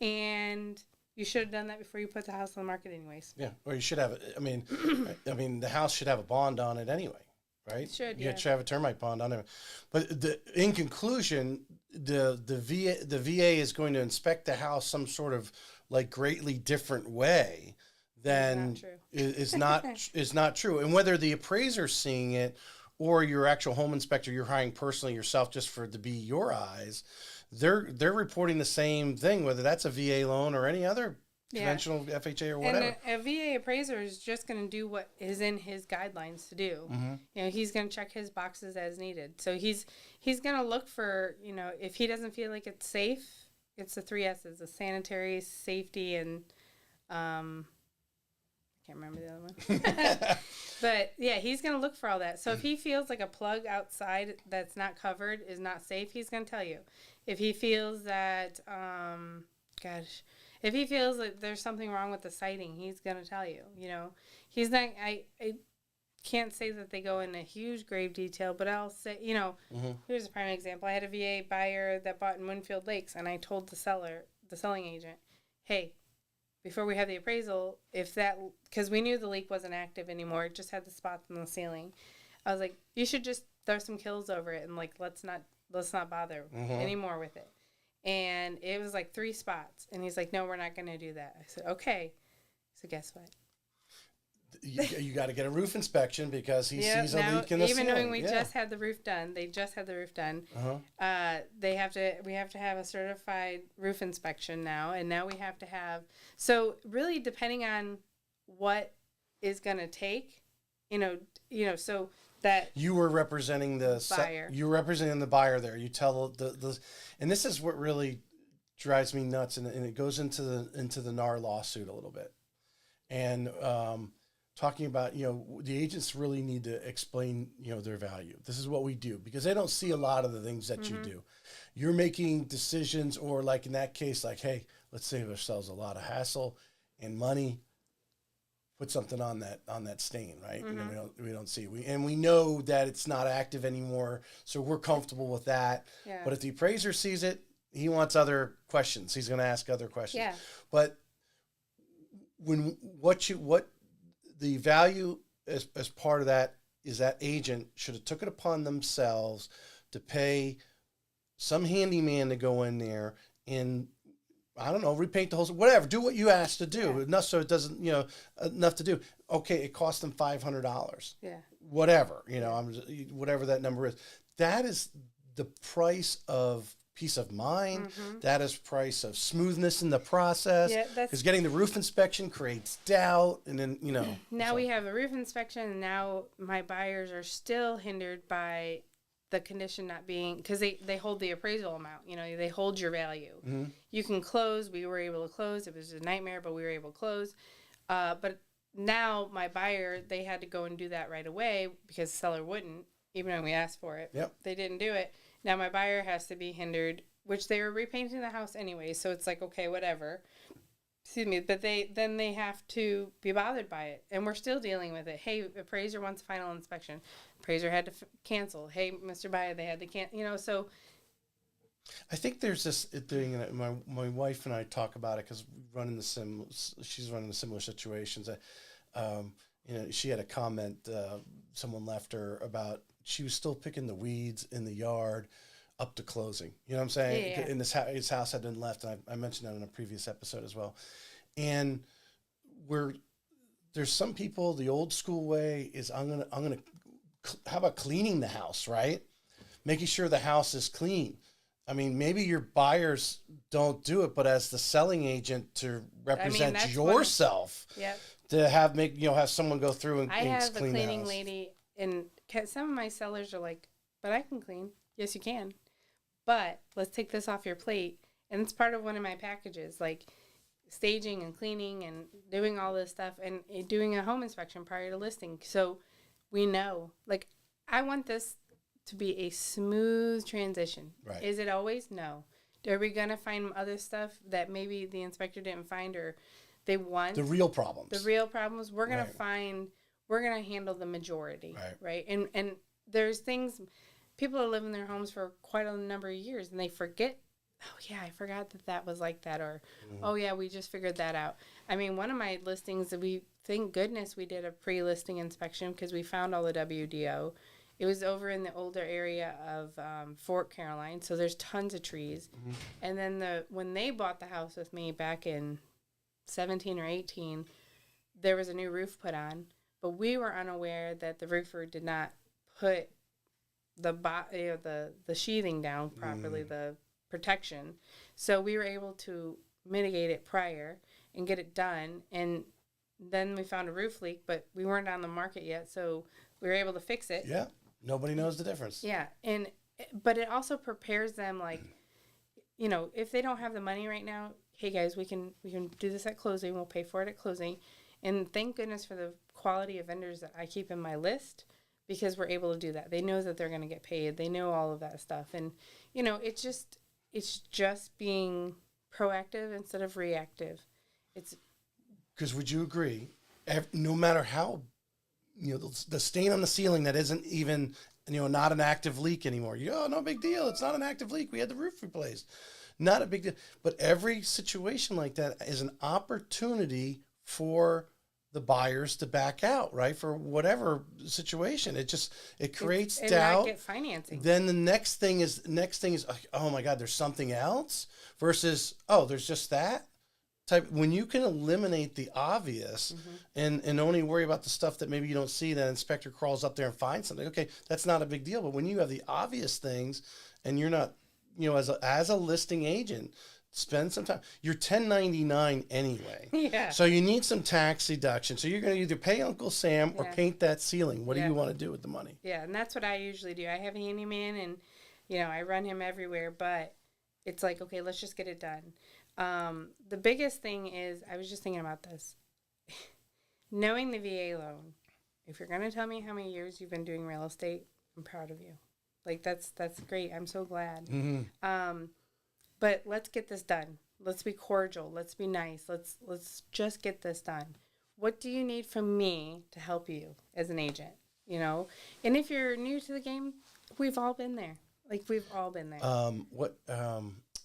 And you should have done that before you put the house on the market anyways. Yeah, or you should have, the house should have a bond on it anyway, right? It should, You should have a termite bond on it. But in conclusion, the VA is going to inspect the house some sort of like greatly different way than is not true. And whether the appraiser's seeing it or your actual home inspector you're hiring personally yourself just for it to be your eyes, they're reporting the same thing, whether that's a VA loan or any other conventional FHA or whatever. And a VA appraiser is just going to do what is in his guidelines to do. He's going to check his boxes as needed. So he's going to look for, if he doesn't feel like it's safe, it's the 3 S's, the sanitary, safety, and I can't remember the other one. But yeah, he's going to look for all that. So if he feels like a plug outside that's not covered is not safe, he's going to tell you. If he feels that, if he feels like there's something wrong with the siding, he's going to tell you. He's not, I can't say that they go in a huge grave detail, but I'll say, here's a prime example. I had a VA buyer that bought in Winfield Lakes, and I told the selling agent, hey, before we had the appraisal, if that, because we knew the leak wasn't active anymore, it just had the spots in the ceiling. I was like, you should just throw some Kills over it and like let's not bother anymore with it. And it was like 3 spots, and he's like, no, we're not going to do that. I said, okay. So guess what? You got to get a roof inspection because he sees a leak in the even ceiling. knowing we just had the roof done, they just had the roof done. We have to have a certified roof inspection now, and now we have to have. So really, depending on what is going to take, so that you were representing the buyer. You were representing the buyer there. You tell the and this is what really drives me nuts, and it goes into the NAR lawsuit a little bit, and talking about the agents really need to explain their value. This is what we do because they don't see a lot of the things that you do. You're making decisions, or like in that case, like, hey, let's save ourselves a lot of hassle and money. Put something on that stain, right? We don't see we know that it's not active anymore, so we're comfortable with that. Yeah. But if the appraiser sees it, he wants other questions. He's going to ask other questions. Yeah. But what the value as part of that is that agent should have took it upon themselves to pay some handyman to go in there and, I don't know, repaint the whole, whatever, do what you asked to do. Yeah. Enough so it doesn't, enough to do. Okay, it cost them $500. Yeah. Whatever, whatever that number is. That is the price of peace of mind. That is price of smoothness in the process. Yeah, because getting the roof inspection creates doubt, and then Now we have a roof inspection, and now my buyers are still hindered by the condition not being, because they hold the appraisal amount. They hold your value. You can close. We were able to close. It was a nightmare, but we were able to close. But now my buyer, they had to go and do that right away because the seller wouldn't, even when we asked for it. Yep. They didn't do it. Now my buyer has to be hindered, which they were repainting the house anyway, so it's like, okay, whatever. Excuse me, but they have to be bothered by it, and we're still dealing with it. Hey, appraiser wants final inspection. Appraiser had to cancel. Hey, Mr. Buyer, they had to cancel. So I think there's this thing that my wife and I talk about it because she's running similar situations. She had a comment someone left her about she was still picking the weeds in the yard up to closing. You know what I'm saying? Yeah. And his house had been left, and I mentioned that in a previous episode as well. And there's some people, the old school way is I'm gonna how about cleaning the house, right? Making sure the house is clean. I mean, maybe your buyers don't do it, but as the selling agent to represent yourself, to have someone go through and I have a clean cleaning the house. lady, and some of my sellers are like, but I can clean. Yes, you can. But let's take this off your plate. And it's part of one of my packages, like staging and cleaning and doing all this stuff and doing a home inspection prior to listing. So we know, like, I want this to be a smooth transition. Right. Is it always? No. Are we going to find other stuff that maybe the inspector didn't find, or they want? The real problems. The real problems. We're going to we're going to handle the majority. Right. And there's things, people are living in their homes for quite a number of years, and they forget, oh, yeah, I forgot that was like that, or, oh, yeah, we just figured that out. I mean, one of my listings, thank goodness we did a pre-listing inspection because we found all the WDO. It was over in the older area of Fort Caroline, so there's tons of trees. And then when they bought the house with me back in 17 or 18, there was a new roof put on, but we were unaware that the roofer did not put the sheathing down properly, the protection. So we were able to mitigate it prior and get it done. And then we found a roof leak, but we weren't on the market yet, so we were able to fix it. Yeah. Nobody knows the difference. Yeah. But it also prepares them, like, if they don't have the money right now, hey guys, we can do this at closing. We'll pay for it at closing. And thank goodness for the quality of vendors that I keep in my list, because we're able to do that. They know that they're going to get paid. They know all of that stuff. And, it's just being proactive instead of reactive. Because would you agree, no matter how, the stain on the ceiling that isn't even, not an active leak anymore. No big deal. It's not an active leak. We had the roof replaced. Not a big deal. But every situation like that is an opportunity for the buyers to back out, right? For whatever situation. It creates and doubt. not get financing. Then the next thing is like, oh my God, there's something else versus, oh, there's just that type. When you can eliminate the obvious and only worry about the stuff that maybe you don't see, that inspector crawls up there and finds something. Okay, that's not a big deal. But when you have the obvious things and you're not, as a listing agent, spend some time. You're 1099 anyway. Yeah. So you need some tax deduction. So you're going to either pay Uncle Sam or paint that ceiling. What do you want to do with the money? Yeah, and that's what I usually do. I have a handyman, and I run him everywhere. But it's like, okay, let's just get it done. The biggest thing is, I was just thinking about this. Knowing the VA loan. If you're going to tell me how many years you've been doing real estate, I'm proud of you. Like that's great. I'm so glad. But let's get this done. Let's be cordial. Let's be nice. Let's just get this done. What do you need from me to help you as an agent? And if you're new to the game, we've all been there. Like we've all been there.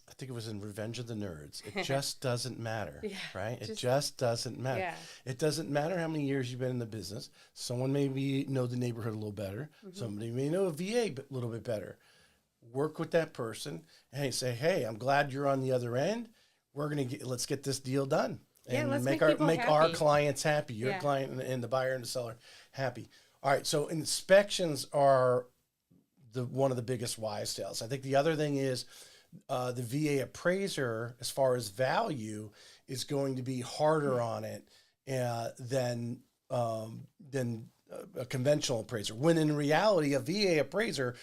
I think it was in Revenge of the Nerds. It just doesn't matter, right? It just doesn't matter. Yeah. It doesn't matter how many years you've been in the business. Someone may know the neighborhood a little better. Somebody may know a VA a little bit better. Work with that person and say, hey, I'm glad you're on the other end. Let's get this deal done. And let's make our clients happy, your client and the buyer and the seller happy. All right, so inspections are one of the biggest wise tales. I think the other thing is the VA appraiser, as far as value, is going to be harder on it than a conventional appraiser. When in reality, a VA appraiser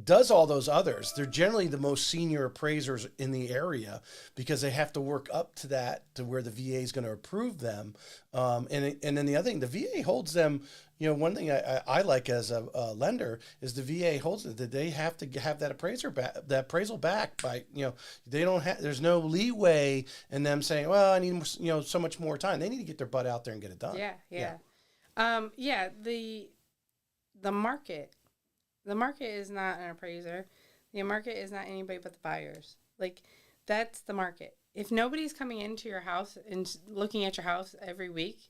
does all those others. They're generally the most senior appraisers in the area because they have to work up to that, to where the VA is going to approve them. And then the other thing, the VA holds them. One thing I like as a lender is the VA holds it, that they have to have that appraisal back by, they don't have, there's no leeway in them saying, well, I need, so much more time. They need to get their butt out there and get it done. The market is not an appraiser. The market is not anybody but the buyers. Like, that's the market. If nobody's coming into your house and looking at your house every week,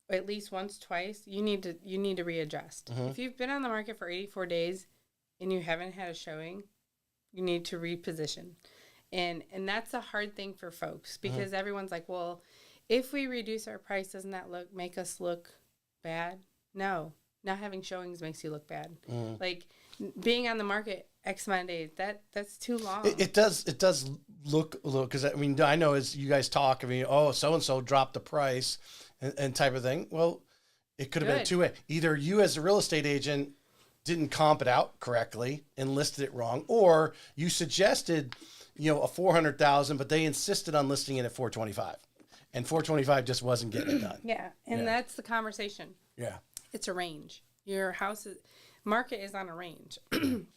or at least once, twice, you need to readjust. If you've been on the market for 84 days and you haven't had a showing, you need to reposition. And that's a hard thing for folks because everyone's like, well, if we reduce our price, doesn't that make us look bad? No. Not having showings makes you look bad. Like being on the market X amount of days, that's too long. It does look a little, because I know as you guys talk, so and so dropped the price and type of thing. Well, it could have been two way. Either you as a real estate agent didn't comp it out correctly and listed it wrong, or you suggested a 400,000, but they insisted on listing it at 425, and 425 just wasn't getting it done. That's the conversation. Yeah. It's a range. Your market is on a range. And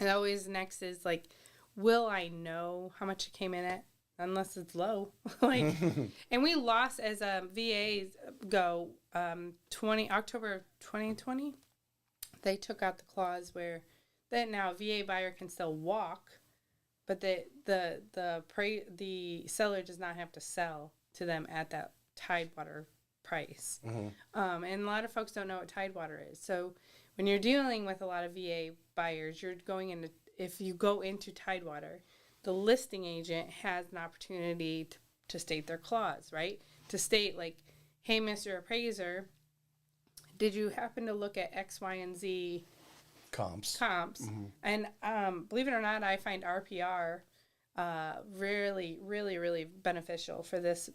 always next is like, will I know how much it came in at? Unless it's low. And we lost as VAs go October 2020. They took out the clause where that now a VA buyer can still walk, but the seller does not have to sell to them at that Tidewater price. And a lot of folks don't know what Tidewater is. So when you're dealing with a lot of VA buyers, if you go into Tidewater, the listing agent has an opportunity to state their clause, right? To state like, hey, Mr. Appraiser, did you happen to look at X, Y, and Z comps? And believe it or not, I find RPR really, really, really beneficial for this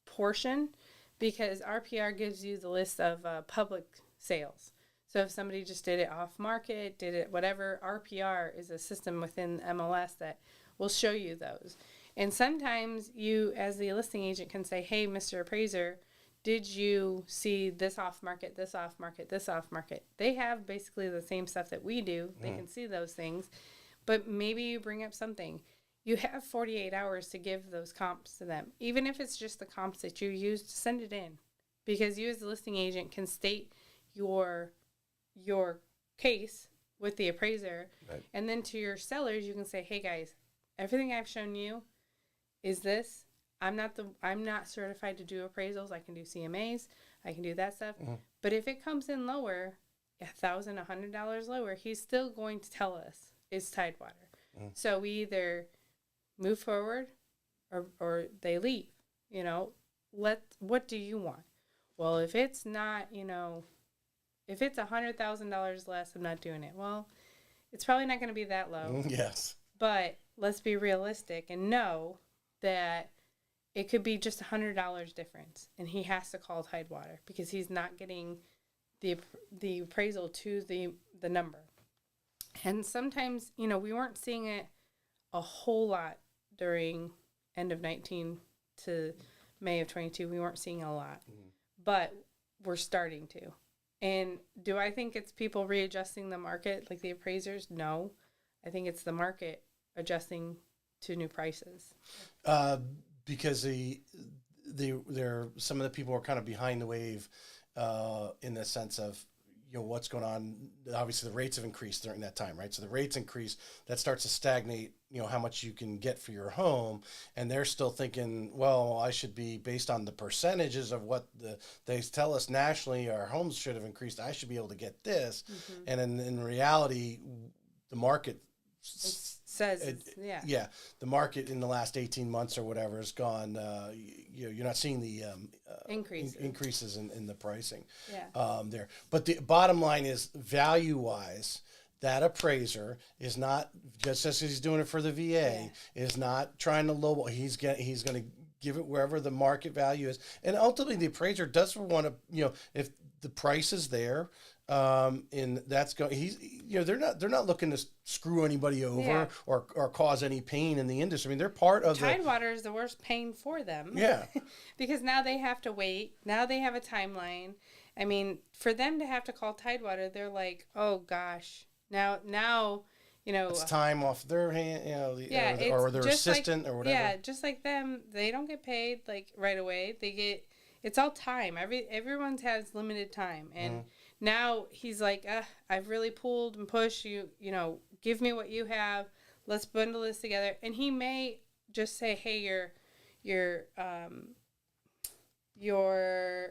portion, because RPR gives you the list of public sales. So if somebody just did it off market, did it whatever, RPR is a system within MLS that will show you those. And sometimes you, as the listing agent, can say, hey, Mr. Appraiser, did you see this off market, this off market, this off market? They have basically the same stuff that we do. They can see those things. But maybe you bring up something. You have 48 hours to give those comps to them. Even if it's just the comps that you used, send it in. Because you as the listing agent can state your case with the appraiser. Right. And then to your sellers, you can say, hey guys, everything I've shown you is this. I'm not certified to do appraisals. I can do CMAs. I can do that stuff. But if it comes in lower, $1,000, $100 lower, he's still going to tell us it's Tidewater. So we either move forward or they leave. You know, what do you want? Well, if it's not, you know, if it's $100,000 less, I'm not doing it. Well, it's probably not going to be that low. Yes. But let's be realistic and know that it could be just $100 difference, and he has to call Tidewater because he's not getting the appraisal to the number. And sometimes, you know, we weren't seeing it a whole lot during end of 19 to May of 22. We weren't seeing a lot, but we're starting to. And do I think it's people readjusting the market like the appraisers? No, I think it's the market adjusting to new prices. Because some of the people are kind of behind the wave in the sense of, you know, what's going on. Obviously, the rates have increased during that time, right? So the rates increase, that starts to stagnate, you know, how much you can get for your home. And they're still thinking, well, I should be based on the percentages of what they tell us nationally, our homes should have increased. I should be able to get this. And in reality, the market the market in the last 18 months or whatever has gone, you know, you're not seeing the increases in the pricing there. But the bottom line is, value-wise, that appraiser is not, just as he's doing it for the VA, is not trying to lowball. He's going to give it wherever the market value is. And ultimately, the appraiser does want to, you know, if the price is there, and that's going, you know, they're not looking to screw anybody over or cause any pain in the industry. I mean, they're part of Tidewater is the worst pain for them. Yeah. Because now they have to wait. Now they have a timeline. I mean, for them to have to call Tidewater, they're like, oh gosh, now, you know, it's time off their hand, you know, or their assistant or whatever. Yeah, just like them, they don't get paid like right away. It's all time. Everyone has limited time, and now he's like, I've really pulled and pushed you. You know, give me what you have. Let's bundle this together. And he may just say, hey, your,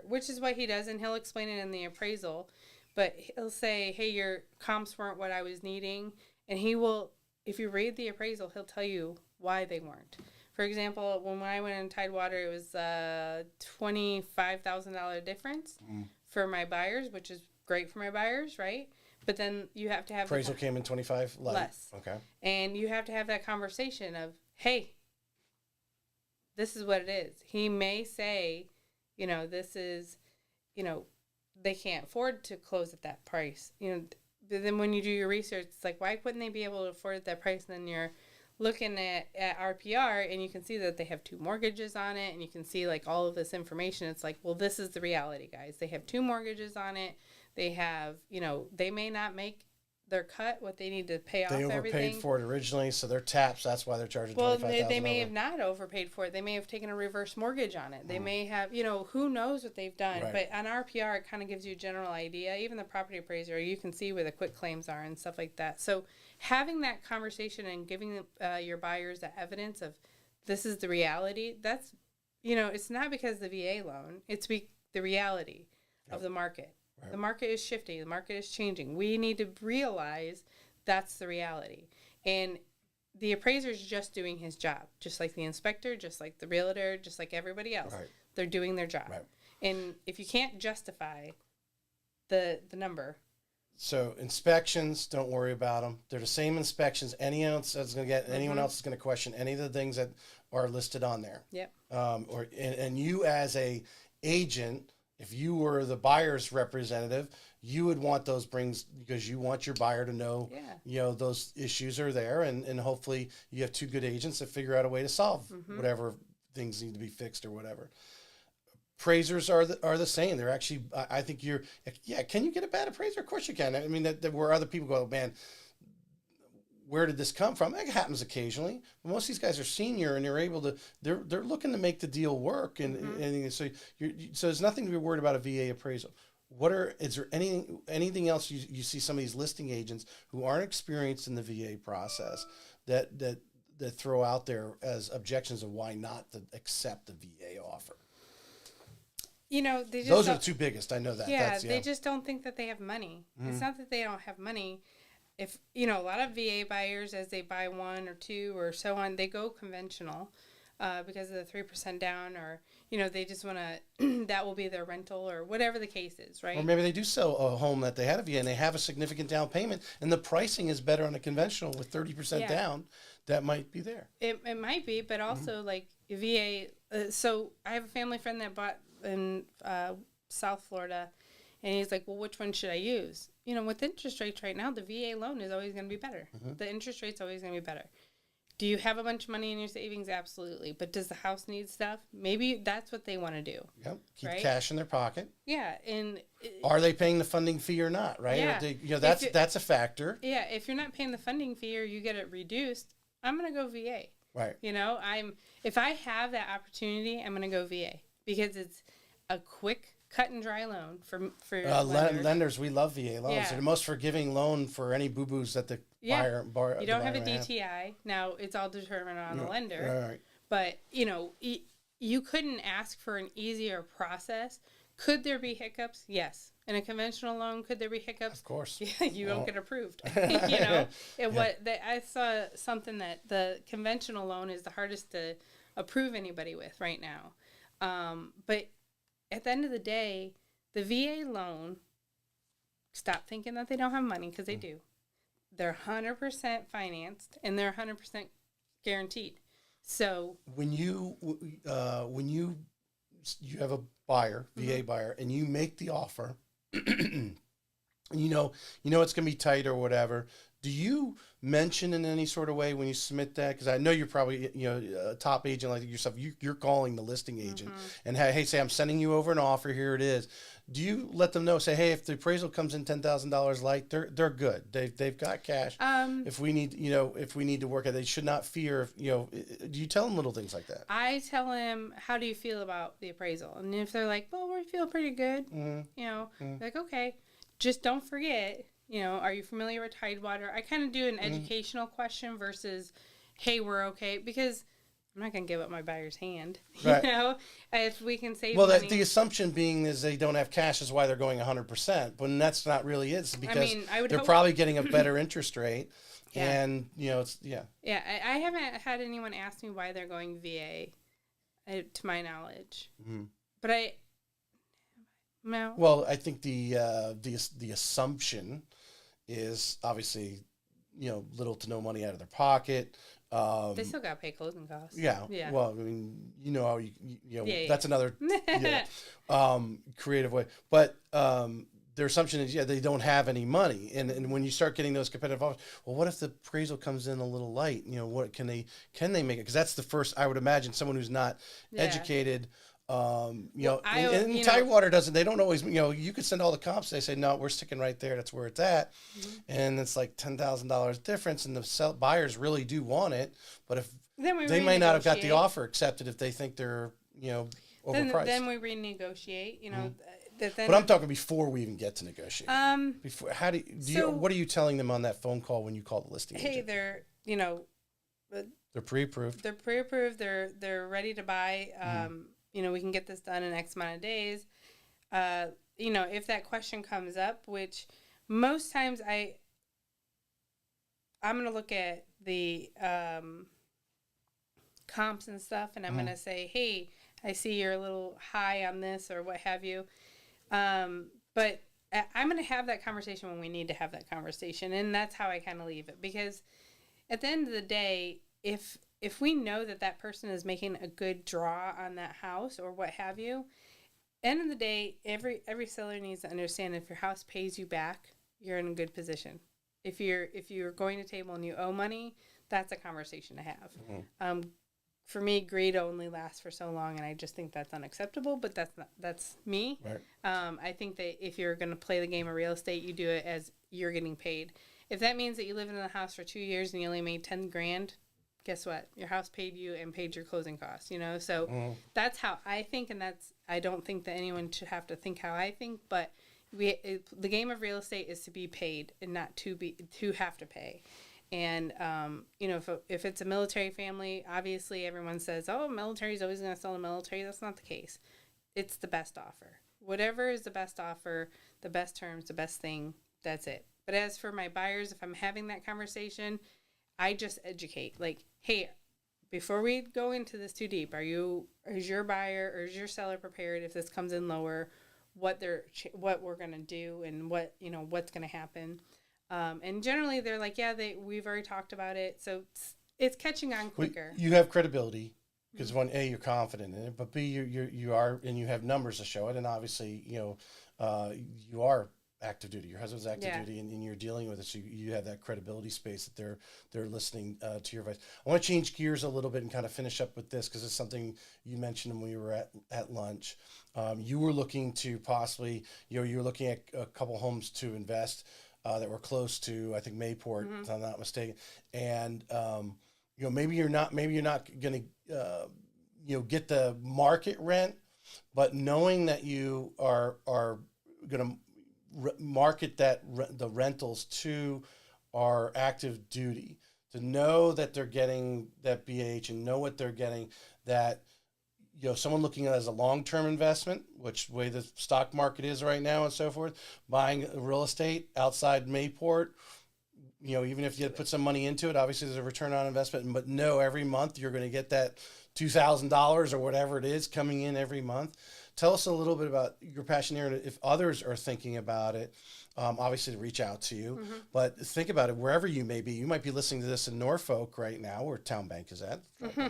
which is what he does, and he'll explain it in the appraisal. But he'll say, hey, your comps weren't what I was needing. And he will, if you read the appraisal, he'll tell you why they weren't. For example, when I went in Tidewater, it was a $25,000 difference for my buyers, which is great for my buyers, right? But then you have to have... Appraisal came in 25 less. Okay. And you have to have that conversation of, hey, this is what it is. He may say, you know, this is, you know, they can't afford to close at that price. You know, but then when you do your research, it's like, why couldn't they be able to afford that price? And then you're looking at RPR, and you can see that they have 2 mortgages on it, and you can see like all of this information. It's like, well, this is the reality, guys. They have 2 mortgages on it. They have, you know, they may not make their cut, what they need to pay off everything. They overpaid for it originally, so they're tapped. So that's why they're charging $25,000. Well, they may have not overpaid for it. They may have taken a reverse mortgage on it. They may have, you know, who knows what they've done. Right. But on RPR, it kind of gives you a general idea. Even the property appraiser, you can see where the quick claims are and stuff like that. So having that conversation and giving your buyers the evidence of this is the reality, that's, you know, it's not because of the VA loan. It's the reality of the market. Right. The market is shifting. The market is changing. We need to realize that's the reality. And the appraiser is just doing his job, just like the inspector, just like the realtor, just like everybody else. Right. They're doing their job. Right. And if you can't justify the number. So inspections, don't worry about them. They're the same inspections. Anyone else is going to get, anyone else is going to question any of the things that are listed on there. Yep. And you as a agent, if you were the buyer's representative, you would want those brings because you want your buyer to know, you know, those issues are there, and hopefully you have 2 good agents that figure out a way to solve whatever things need to be fixed or whatever. Appraisers are the same. They're actually, I think can you get a bad appraiser? Of course you can. I mean, that where other people go, man, where did this come from? It happens occasionally. But most of these guys are senior, and they're able to. They're looking to make the deal work, and so there's nothing to be worried about a VA appraisal. Is there anything else you see some of these listing agents who aren't experienced in the VA process that that throw out there as objections of why not to accept the VA offer? You know, they just Those are don't- the two biggest. I know that. Yeah, they just don't think that they have money. It's not that they don't have money. If, you know, a lot of VA buyers, as they buy one or two or so on, they go conventional because of the 3% down, or, you know, they just want to, that will be their rental or whatever the case is, right? Or maybe they do sell a home that they had a VA and they have a significant down payment, and the pricing is better on a conventional with 30% Yeah. down. That might be there. It might be, but also like VA. So I have a family friend that bought in South Florida, and he's like, "Well, which one should I use?" You know, with interest rates right now, the VA loan is always going to be better. The interest rate's always going to be better. Do you have a bunch of money in your savings? Absolutely. But does the house need stuff? Maybe that's what they want to do. Yep. Keep Right? cash in their pocket. Yeah, and Are they paying the funding fee or not? Right? Yeah. Or they, you know, that's a factor. yeah, if you're not paying the funding fee or you get it reduced, I'm going to go VA. Right. You know, if I have that opportunity, I'm going to go VA because it's a quick, cut and dry loan for lenders. Lenders, we love VA loans. Yeah. They're the most forgiving loan for any boo boos that the Yeah. buyer. You don't have a DTI. Now it's all determined on the lender. Right. But you know, you couldn't ask for an easier process. Could there be hiccups? Yes. In a conventional loan, could there be hiccups? Of course. Yeah, you don't get approved. You know, I saw something that the conventional loan is the hardest to approve anybody with right now. But at the end of the day, the VA loan, stop thinking that they don't have money, because they do. They're 100% financed and they're 100% guaranteed. So When you have a buyer, VA buyer, and you make the offer, you know it's gonna be tight or whatever. Do you mention in any sort of way when you submit that? Because I know you're probably a top agent like yourself. You're calling the listing agent and hey, say I'm sending you over an offer. Here it is. Do you let them know? Say, hey, if the appraisal comes in $10,000 light, they're good. They've got cash. If we need to work it, they should not fear. Do you tell them little things like that? I tell them, how do you feel about the appraisal? And if they're like, well, we feel pretty good, like, okay, just don't forget, are you familiar with Tidewater? I kind of do an educational question versus, hey, we're okay, because I'm not going to give up my buyer's hand. Right. If we can save Well, money. the assumption being is they don't have cash is why they're going 100%, but that's not really it. It's because I would they're hope- probably getting a better interest rate, Yeah. and it's Yeah, I haven't had anyone ask me why they're going VA, to my knowledge. But no. Well, I think the assumption is obviously little to no money out of their pocket. They still got to pay closing costs. Yeah. Yeah. Well, I mean, how Yeah. that's another creative way. But their assumption is, they don't have any money. And when you start getting those competitive offers, well, what if the appraisal comes in a little light? What can they make it? Because that's the first, I would imagine, someone who's not educated. And Tidewater doesn't. They don't always. You could send all the comps. They say no, we're sticking right there. That's where it's at, and it's like $10,000 difference. And the buyers really do want it, but if they may not have got the offer accepted if they think they're overpriced. Then we renegotiate. But I'm talking before we even get to negotiate. Before, how do you? What are you telling them on that phone call when you call the listing agent? Hey, they're they're pre-approved. They're pre-approved. They're ready to buy. We can get this done in X amount of days. If that question comes up, which most times I'm going to look at the comps and stuff, and I'm going to say, hey, I see you're a little high on this or what have you. But I'm going to have that conversation when we need to have that conversation, and that's how I kind of leave it. Because at the end of the day, if we know that person is making a good draw on that house or what have you, end of the day, every seller needs to understand if your house pays you back, you're in a good position. If you're going to table and you owe money, that's a conversation to have. For me, greed only lasts for so long, and I just think that's unacceptable. But that's me. Right. I think that if you're going to play the game of real estate, you do it as you're getting paid. If that means that you live in the house for 2 years and you only made $10,000. Guess what? Your house paid you and paid your closing costs, So that's how I think, and I don't think that anyone should have to think how I think, but the game of real estate is to be paid and not to have to pay. And, you know, if it's a military family, obviously everyone says, oh, military is always going to sell the military. That's not the case. It's the best offer. Whatever is the best offer, the best terms, the best thing, that's it. But as for my buyers, if I'm having that conversation, I just educate. Like, hey, before we go into this too deep, is your buyer or is your seller prepared if this comes in lower, what we're going to do and what's going to happen? And generally they're like, yeah, we've already talked about it. So it's catching on quicker. You have credibility because one, A, you're confident in it, but B, you are, and you have numbers to show it. And obviously, you are active duty. Your husband's active duty, and you're dealing with it. So you have that credibility space that they're listening to your advice. I want to change gears a little bit and kind of finish up with this because it's something you mentioned when we were at lunch. You were looking to possibly, you were looking at a couple homes to invest that were close to, I think, Mayport, if I'm not mistaken. And maybe you're not going to get the market rent, but knowing that you are going to market the rentals to our active duty, to know that they're getting that BH and know what they're getting, that someone looking at it as a long-term investment, which way the stock market is right now and so forth, buying real estate outside Mayport, even if you put some money into it, obviously there's a return on investment, but no, every month you're going to get that $2,000 or whatever it is coming in every month. Tell us a little bit about your passion here, and if others are thinking about it, obviously to reach out to you, but think about it wherever you may be. You might be listening to this in Norfolk right now, where Town Bank is at,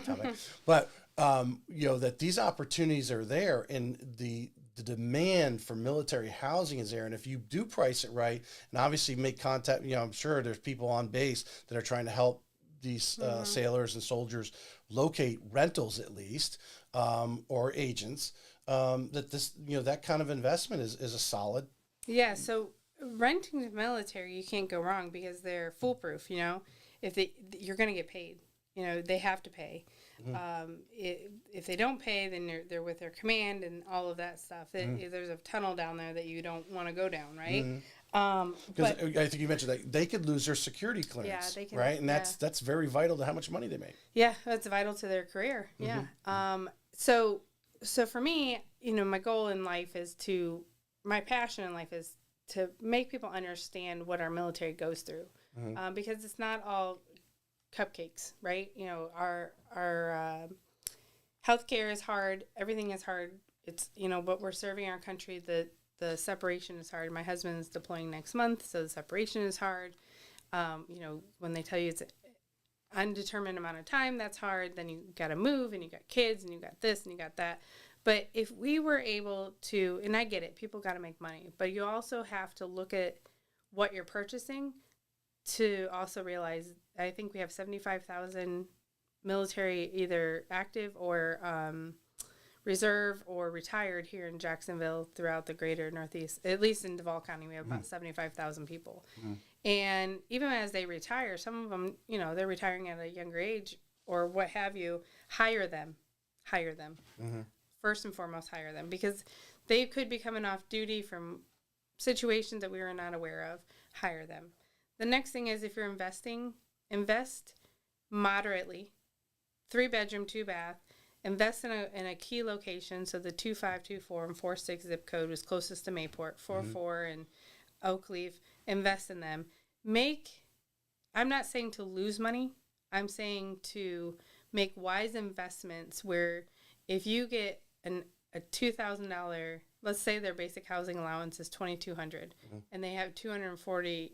Town Bank. But that these opportunities are there, and the demand for military housing is there. And if you do price it right, and obviously make contact, I'm sure there's people on base that are trying to help these sailors and soldiers locate rentals at least, or agents. That this, that kind of investment is a solid. Yeah. So renting the military, you can't go wrong because they're foolproof. If you're going to get paid, they have to pay. If they don't pay, then they're with their command and all of that stuff. There's a tunnel down there that you don't want to go down, right? Because I think you mentioned that they could lose their security clearance, they can, right? And that's very vital to how much money they make. Yeah, that's vital to their career. Yeah. So for me, my goal in life my passion in life is to make people understand what our military goes through, because it's not all cupcakes, right? Our healthcare is hard. Everything is hard. It's, but we're serving our country. The separation is hard. My husband is deploying next month, so the separation is hard. When they tell you it's an undetermined amount of time, that's hard. Then you got to move, and you got kids, and you got this, and you got that. But if we were able to, and I get it, people got to make money, but you also have to look at what you're purchasing to also realize, I think we have 75,000 military, either active or reserve or retired here in Jacksonville, throughout the greater Northeast. At least in Duval County, we have about 75,000 people. And even as they retire, some of them, they're retiring at a younger age or what have you. Hire them. First and foremost, hire them, because they could be coming off duty from situations that we were not aware of. Hire them. The next thing is, if you're investing, invest moderately. 3-bedroom, 2-bath. Invest in a key location. So the 2524 and 46 zip code was closest to Mayport. 44 and Oakleaf. Invest in them. I'm not saying to lose money. I'm saying to make wise investments where if you get a $2,000, let's say their basic housing allowance is $2,200, and they have 240,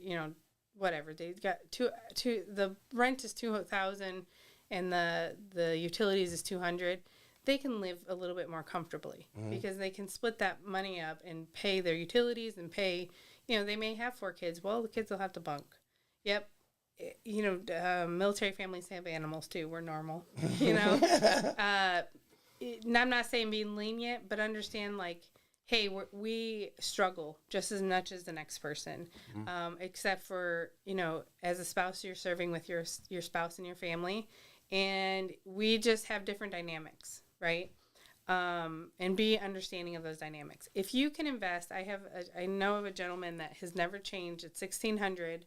whatever, they've got the rent is $2,000 and the utilities is $200. They can live a little bit more comfortably because they can split that money up and pay their utilities and pay. They may have 4 kids. Well, the kids will have to bunk. Yep. Military families have animals too. We're normal. And I'm not saying being lenient, but understand, like, hey, we struggle just as much as the next person, except for, as a spouse, you're serving with your spouse and your family, and we just have different dynamics, right? And be understanding of those dynamics. If you can invest, I know of a gentleman that has never changed at 1,600,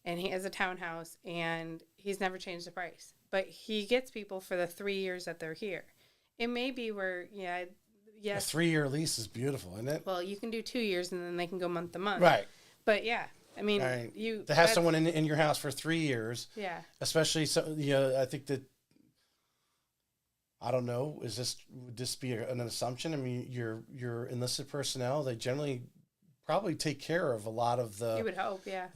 and he has a townhouse, and he's never changed the price. But he gets people for the 3 years that they're here. It may be where, A yes, 3-year lease is beautiful, isn't it? well, you can do 2 years, and then they can go month to month. Right. But yeah, I mean, Right. you To have someone in your house for 3 years, yeah. especially I think that, I don't know, would this be an assumption? I mean, your enlisted personnel, they generally probably take care of a lot of You the, would hope, yeah.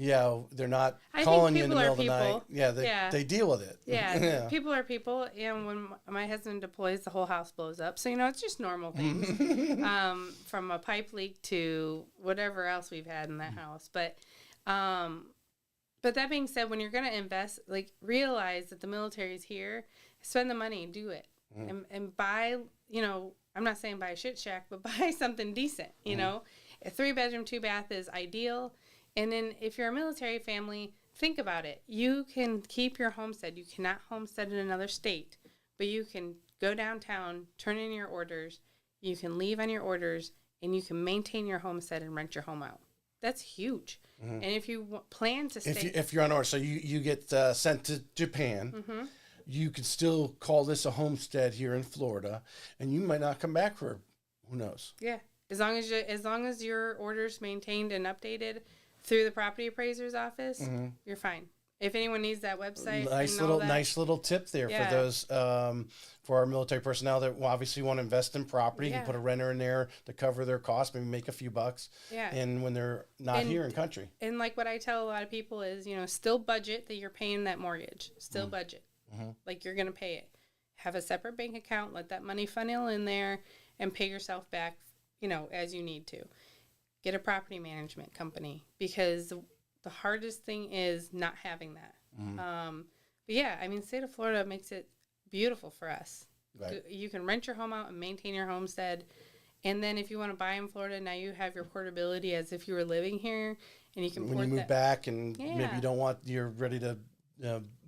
they're not I calling think you in the people middle are of the night. people. Yeah, they deal with it. Yeah, people are people, and when my husband deploys, the whole house blows up. So it's just normal things, from a pipe leak to whatever else we've had in that house. But that being said, when you're gonna invest, like, realize that the military's here, spend the money, do it, and buy. I'm not saying buy a shit shack, but buy something decent. A 3-bedroom, 2-bath is ideal. And then if you're a military family, think about it. You can keep your homestead. You cannot homestead in another state, but you can go downtown, turn in your orders, you can leave on your orders, and you can maintain your homestead and rent your home out. That's huge. And if you plan to stay... If you're on order, so you get sent to Japan, you can still call this a homestead here in Florida, and you might not come back for, who knows? Yeah. As long as your order's maintained and updated through the property appraiser's office, you're fine. If anyone needs that website, Nice little tip there for those for our military personnel that obviously want to invest in property. You can put a renter in there to cover their costs, maybe make a few bucks. Yeah. And when they're not here in country. And like what I tell a lot of people is, still budget that you're paying that mortgage. Still budget. Like you're going to pay it. Have a separate bank account. Let that money funnel in there and pay yourself back, as you need to. Get a property management company, because the hardest thing is not having that. But yeah, state of Florida makes it beautiful for us. Right. You can rent your home out and maintain your homestead. And then if you want to buy in Florida, now you have your portability as if you were living here, and you can when you move back and maybe you're ready to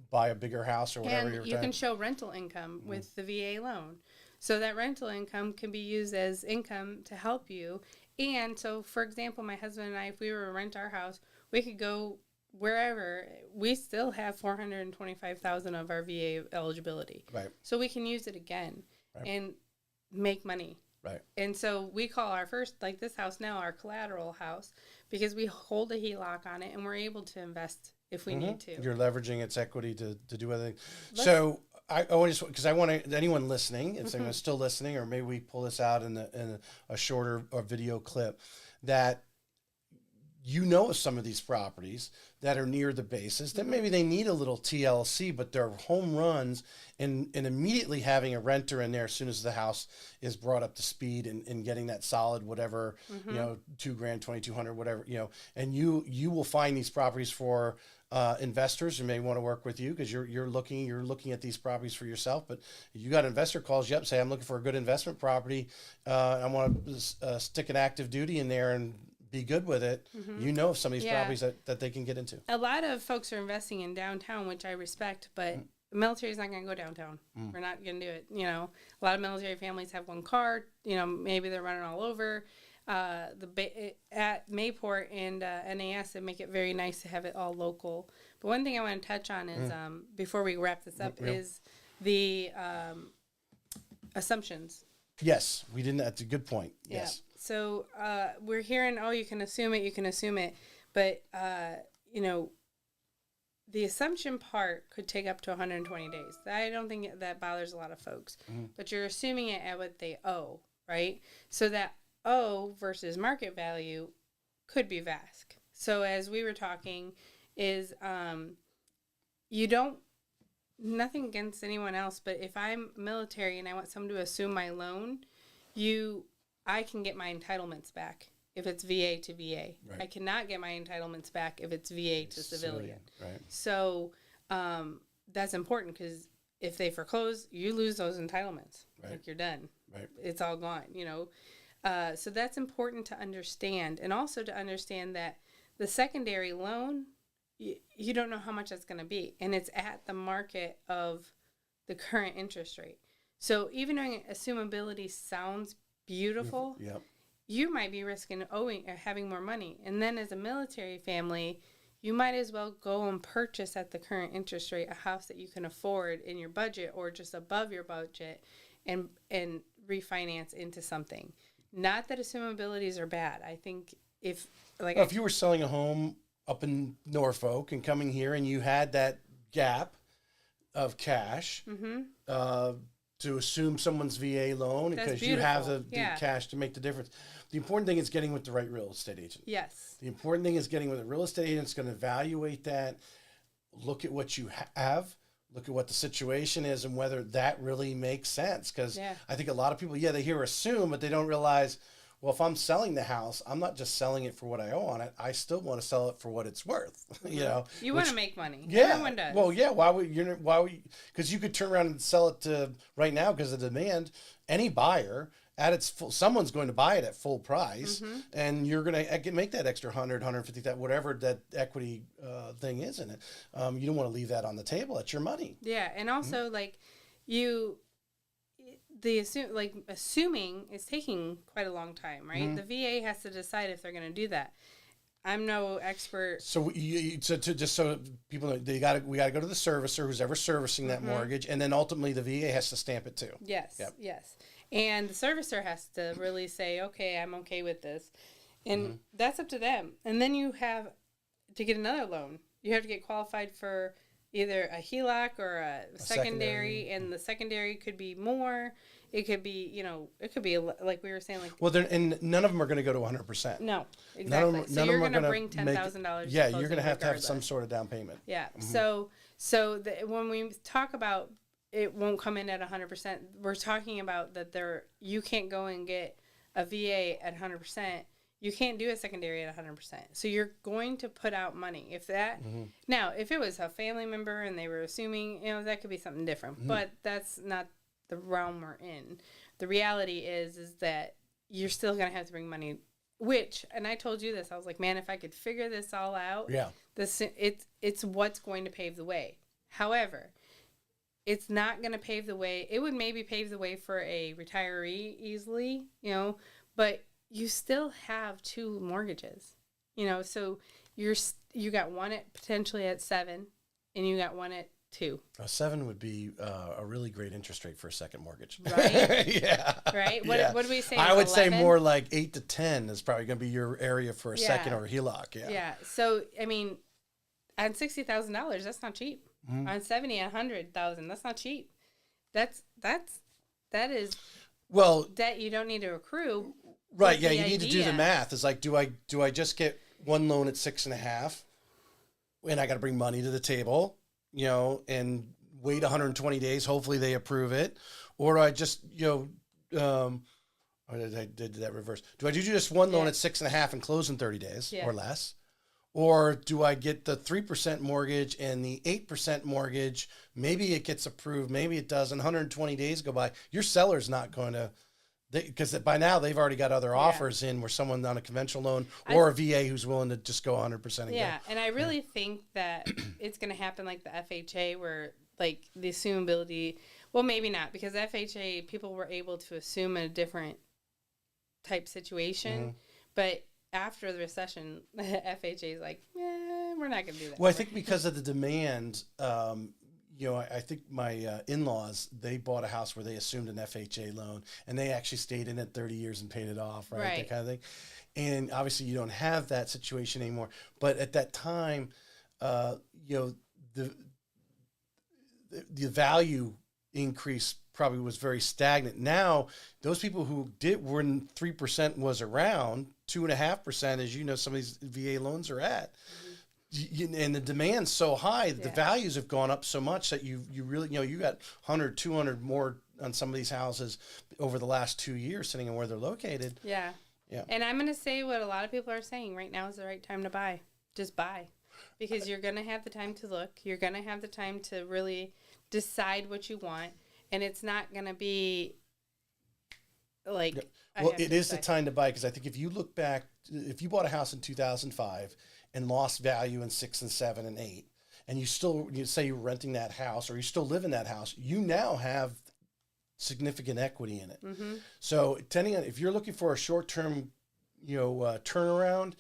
buy a bigger house or whatever. And you can show rental income with the VA loan. So that rental income can be used as income to help you. And so, for example, my husband and I, if we were to rent our house, we could go wherever. We still have $425,000 of our VA eligibility. Right. So we can use it again and make money. Right. And so we call our first, like this house now, our collateral house, because we hold a HELOC on it and we're able to invest if we need to. You're leveraging its equity to do anything. So I want anyone listening, if they're still listening, or maybe we pull this out in a shorter video clip, that of some of these properties that are near the bases that maybe they need a little TLC, but they're home runs, and immediately having a renter in there as soon as the house is brought up to speed and getting that solid whatever, $2,000, $2,200, whatever, and you will find these properties for investors who may want to work with you, because you're looking at these properties for yourself. But you got investor calls you up, say, I'm looking for a good investment property. I want to stick an active duty in there and be good with it. Of some of these properties that they can get into. A lot of folks are investing in downtown, which I respect, but the military is not going to go downtown. We're not going to do it. A lot of military families have one car. Maybe they're running all over. At Mayport and NAS, it make it very nice to have it all local. But one thing I want to touch on is, before we wrap this up, is the assumptions. Yes, we didn't. That's a good point. Yes. So we're hearing, you can assume it. But, the assumption part could take up to 120 days. I don't think that bothers a lot of folks. But you're assuming it at what they owe, right? So that owe versus market value could be vast. So as we were talking is nothing against anyone else, but if I'm military and I want someone to assume my loan, I can get my entitlements back if it's VA to VA. Right. I cannot get my entitlements back if it's VA to civilian. Right. So that's important, because if they foreclose, you lose those entitlements. Right. Like, you're done. Right. It's all gone, So that's important to understand, and also to understand that the secondary loan, you don't know how much that's going to be, and it's at the market of the current interest rate. So even though assumability sounds beautiful, you might be risking owing or having more money. And then as a military family, you might as well go and purchase at the current interest rate a house that you can afford in your budget or just above your budget and refinance into something. Not that assumabilities are bad. I think if if you were selling a home up in Norfolk and coming here and you had that gap of cash to assume someone's VA loan because you have the cash to make the difference. The important thing is getting with the right real estate agent. Yes. The important thing is getting with a real estate agent that's going to evaluate that, look at what you have, look at what the situation is, and whether that really makes sense. Because I think a lot of people, they hear assume, but they don't realize, well, if I'm selling the house, I'm not just selling it for what I owe on it. I still want to sell it for what it's worth. You want to make money. Yeah. Everyone does. Well, yeah. Why would because you could turn around and sell it to right now because of demand. Any buyer at its full, someone's going to buy it at full price, and you're going to make that extra 100, 150, that whatever that equity thing is in it. You don't want to leave that on the table. It's your money. Yeah, and also assuming is taking quite a long time, right? The VA has to decide if they're going to do that. I'm no expert. So so people know, we got to go to the servicer, who's ever servicing that mortgage, and then ultimately the VA has to stamp it too. Yes, yes, and the servicer has to really say, okay, I'm okay with this, and that's up to them. And then you have to get another loan. You have to get qualified for either a HELOC or a secondary, and the secondary could be more. It could be, it could be like we were saying, and none of them are going to go to 100%. No, exactly. So you're going to bring $10,000. Yeah, you're going to have some sort of down payment. Yeah. When we talk about it won't come in at 100%, we're talking about that you can't go and get a VA at 100%. You can't do a secondary at 100%. So you're going to put out money. If that now, if it was a family member and they were assuming, that could be something different. But that's not the realm we're in. The reality is that you're still going to have to bring money, and I told you this, I was like, man, if I could figure this all out, it's what's going to pave the way. However, it's not going to pave the way. It would maybe pave the way for a retiree easily, but you still have two mortgages, so you got one at potentially at 7 and you got one at 2. A 7 would be a really great interest rate for a second mortgage. Right? Yeah. Right? What do we say? I would 11? say more like 8 to 10 is probably going to be your area for a second or a HELOC. Yeah. Yeah. So, I mean, on $60,000, that's not cheap. On 70, 100,000, that's not cheap. That is debt you don't need to accrue. Right. Yeah. You need to do the math. It's like, do I just get one loan at 6.5 and I got to bring money to the table, and wait 120 days. Hopefully they approve it. Or do I just, or did that reverse? Do I do just one loan at 6.5 and close in 30 days or less? Or do I get the 3% mortgage and the 8% mortgage? Maybe it gets approved. Maybe it doesn't. 120 days go by. Your seller's not going to, because by now they've already got other offers in where someone on a conventional loan or a VA who's willing to just go 100% again. And I really think that it's going to happen like the FHA where like the assumability, well, maybe not, because FHA, people were able to assume a different type situation, but after the recession, FHA is like, we're not going to do that. Well, I think because of the demand, I think my in-laws, they bought a house where they assumed an FHA loan, and they actually stayed in it 30 years and paid it off, right? That kind of thing. And obviously, you don't have that situation anymore. But at that time, the value increase probably was very stagnant. Now, those people who when 3% was around, 2.5%, as some of these VA loans are at. And the demand's so high, the values have gone up so much that you really, you got 100, 200 more on some of these houses over the last 2 years, depending on where they're located. Yeah. And I'm going to say what a lot of people are saying. Right now is the right time to buy. Just buy. Because you're going to have the time to look. You're going to have the time to really decide what you want. And it's not going to be like... Well, it is the time to buy, because I think if you look back, if you bought a house in 2005 and lost value in 6 and 7 and 8, and you say you're renting that house or you still live in that house, you now have significant equity in it. So depending on if you're looking for a short-term, turnaround,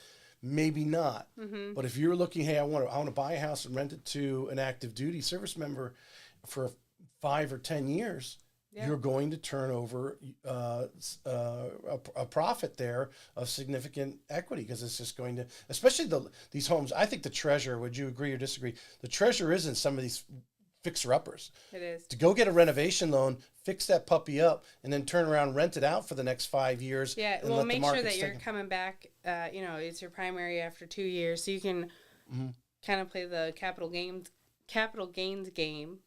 maybe not. But if you're looking, hey, I want to buy a house and rent it to an active duty service member for 5 or 10 years, you're going to turn over a profit there of significant equity, because it's just going to, especially these homes. I think the treasure, would you agree or disagree? The treasure is in some of these fixer-uppers. It is. To go get a renovation loan, fix that puppy up, and then turn around, rent it out for the next 5 years. Yeah, and well, let the make sure market that you're take it. coming back. It's your primary after 2 years, so you can kind of play the capital gains game,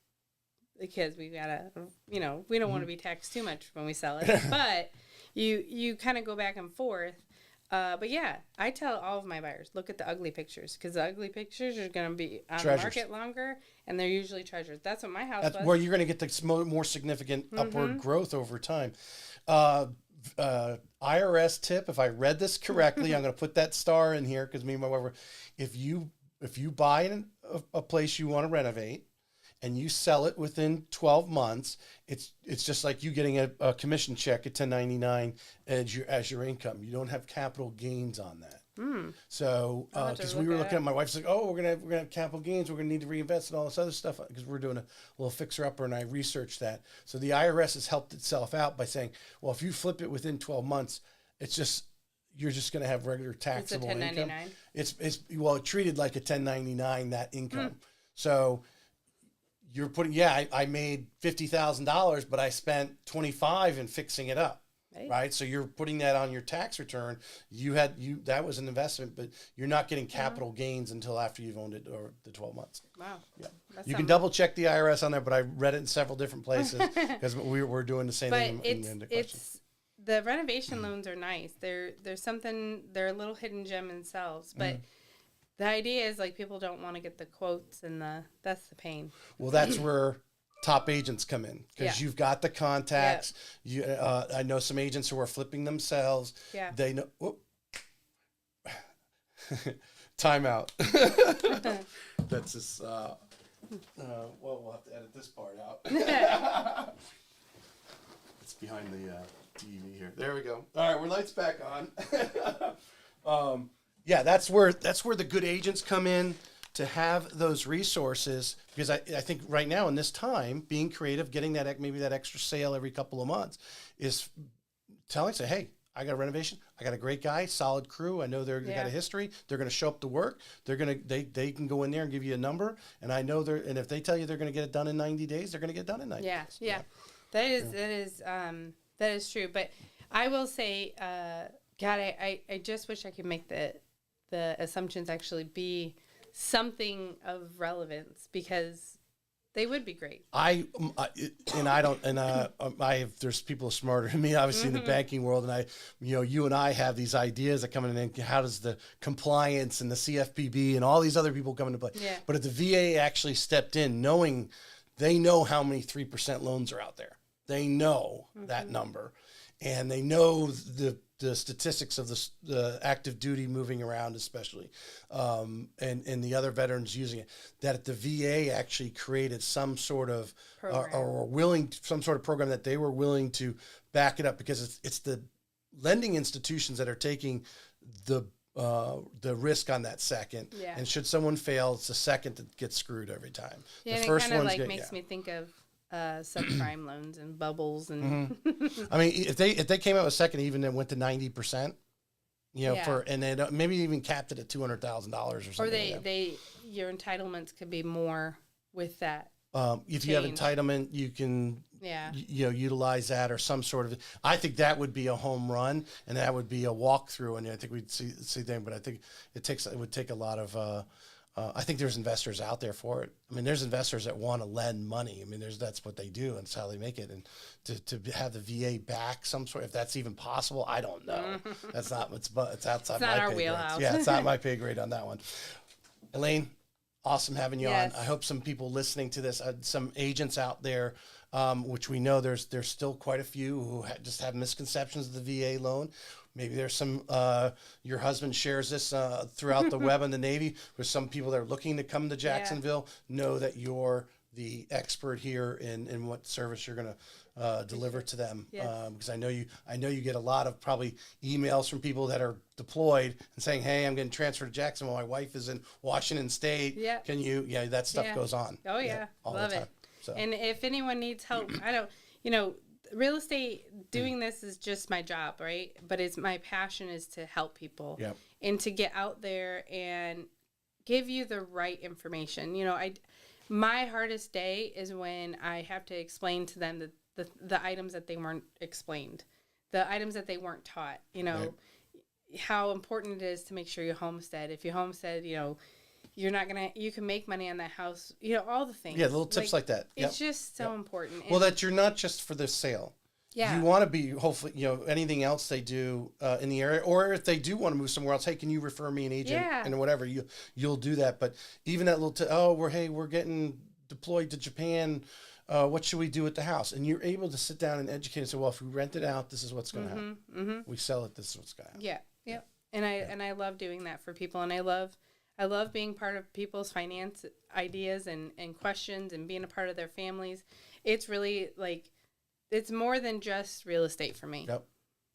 because we gotta, we don't want to be taxed too much when we sell it, but you kind of go back and forth. But yeah, I tell all of my buyers, look at the ugly pictures, because the ugly pictures are going to be on the market longer, and they're usually treasures. That's what my house was. That's where you're going to get the more significant upward growth over time. IRS tip, if I read this correctly, I'm going to put that star in here, because me and my wife were, if you buy a place you want to renovate and you sell it within 12 months, it's just like you getting a commission check at 1099 as your income. You don't have capital gains on that. So because we were looking at, my wife's like, oh, we're gonna have capital gains, we're gonna need to reinvest and all this other stuff, because we're doing a little fixer upper, and I researched that. So the IRS has helped itself out by saying, well, if you flip it within 12 months, you're just going to have regular taxable income. It's treated like a 1099, that income. So you're putting, I made $50,000, but I spent 25 in fixing it up. Right. So you're putting that on your tax return. That was an investment, but you're not getting capital gains until after you've owned it or the 12 months. Wow. Yeah. You can double check the IRS on there, but I read it in several different places, because we're doing the same thing in the question. The renovation loans are nice. They're a little hidden gem themselves, but the idea is, like, people don't want to get the quotes, and that's the pain. Well, that's where top agents come in, because you've got the contacts. I know some agents who are flipping themselves. Yeah. They know. Time out. That's just. Well, we'll have to edit this part out. It's behind the TV here. There we go. All right, we're lights back on. That's where the good agents come in, to have those resources, because I think right now in this time, being creative, getting maybe that extra sale every couple of months, is say, hey, I got a renovation, I got a great guy, solid crew, I know they got a history, they're going to show up to work, they can go in there and give you a number, and I know and if they tell you they're going to get it done in 90 days, they're going to get it done in 90 days. Yeah. That is true. But I will say, God, I just wish I could make the assumptions actually be something of relevance, because they would be great. There's people smarter than me, obviously, in the banking world, and you and I have these ideas that come in, and how does the compliance and the CFPB and all these other people come into play? Yeah. But if the VA actually stepped in, knowing they know how many 3% loans are out there, they know that number, and they know the statistics of the active duty moving around, especially, and the other veterans using it, that the VA actually created some sort of some sort of program that they were willing to back it up, because it's the lending institutions that are taking the risk on that second. Yeah. And should someone fail, it's the second that gets screwed every time. Yeah, the first one makes me think of subprime loans and bubbles and. I mean, if they came out with second, even and went to 90%, and then maybe even capped it at $200,000 or something. Or your entitlements could be more with that. If you have entitlement, you can utilize that, or some sort of. I think that would be a home run, and that would be a walkthrough, and I think we'd see them. But I think it would take a lot of. I think there's investors out there for it. I mean, there's investors that want to lend money. I mean, that's what they do, and it's how they make it. And to have the VA back some sort, if that's even possible, I don't know. That's not. It's outside. It's not our wheelhouse. Yeah, it's not my pay grade on that one. Elaine, awesome having you on. I hope some people listening to this, some agents out there, which we know there's still quite a few who just have misconceptions of the VA loan. Maybe there's some, your husband shares this throughout the web and the Navy, where some people that are looking to come to Jacksonville know that you're the expert here in what service you're going deliver to them. Yes. Because I know you get a lot of probably emails from people that are deployed and saying, "Hey, I'm getting transferred to Jackson while my wife is in Washington State. Yeah. Can you?" Yeah, that stuff Yeah. goes on. Oh yeah, all love the time. it. So. And if anyone needs help, I don't, real estate, doing this is just my job, right? But it's my passion is to help people Yep. and to get out there and give you the right information. My hardest day is when I have to explain to them the items that they weren't explained, the items that they weren't taught, Right. how important it is to make sure you homestead. If you homestead, you're not you can make money on that house, all the things. Yeah, little tips like that. Yep. It's just so important. Well, that you're not just for the sale. Yeah. You want to be, hopefully, anything else they do in the area, or if they do want to move somewhere else, hey, can you refer me an agent? Yeah. And whatever, you'll do that. But even that little, we're getting deployed to Japan. What should we do with the house? And you're able to sit down and educate and say, well, if we rent it out, this is what's going to happen. Mm-hmm. We sell it, this is what's going to happen. Yeah. Yep. And I love doing that for people. And I love being part of people's finance ideas and questions and being a part of their families. It's really it's more than just real estate for me. Yep.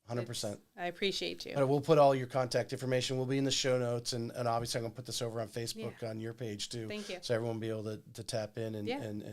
100%. I appreciate you. We'll put all your contact information. We'll be in the show notes, and obviously I'm going to put this over on Facebook on your page too. Thank you. So everyone will be able to tap in and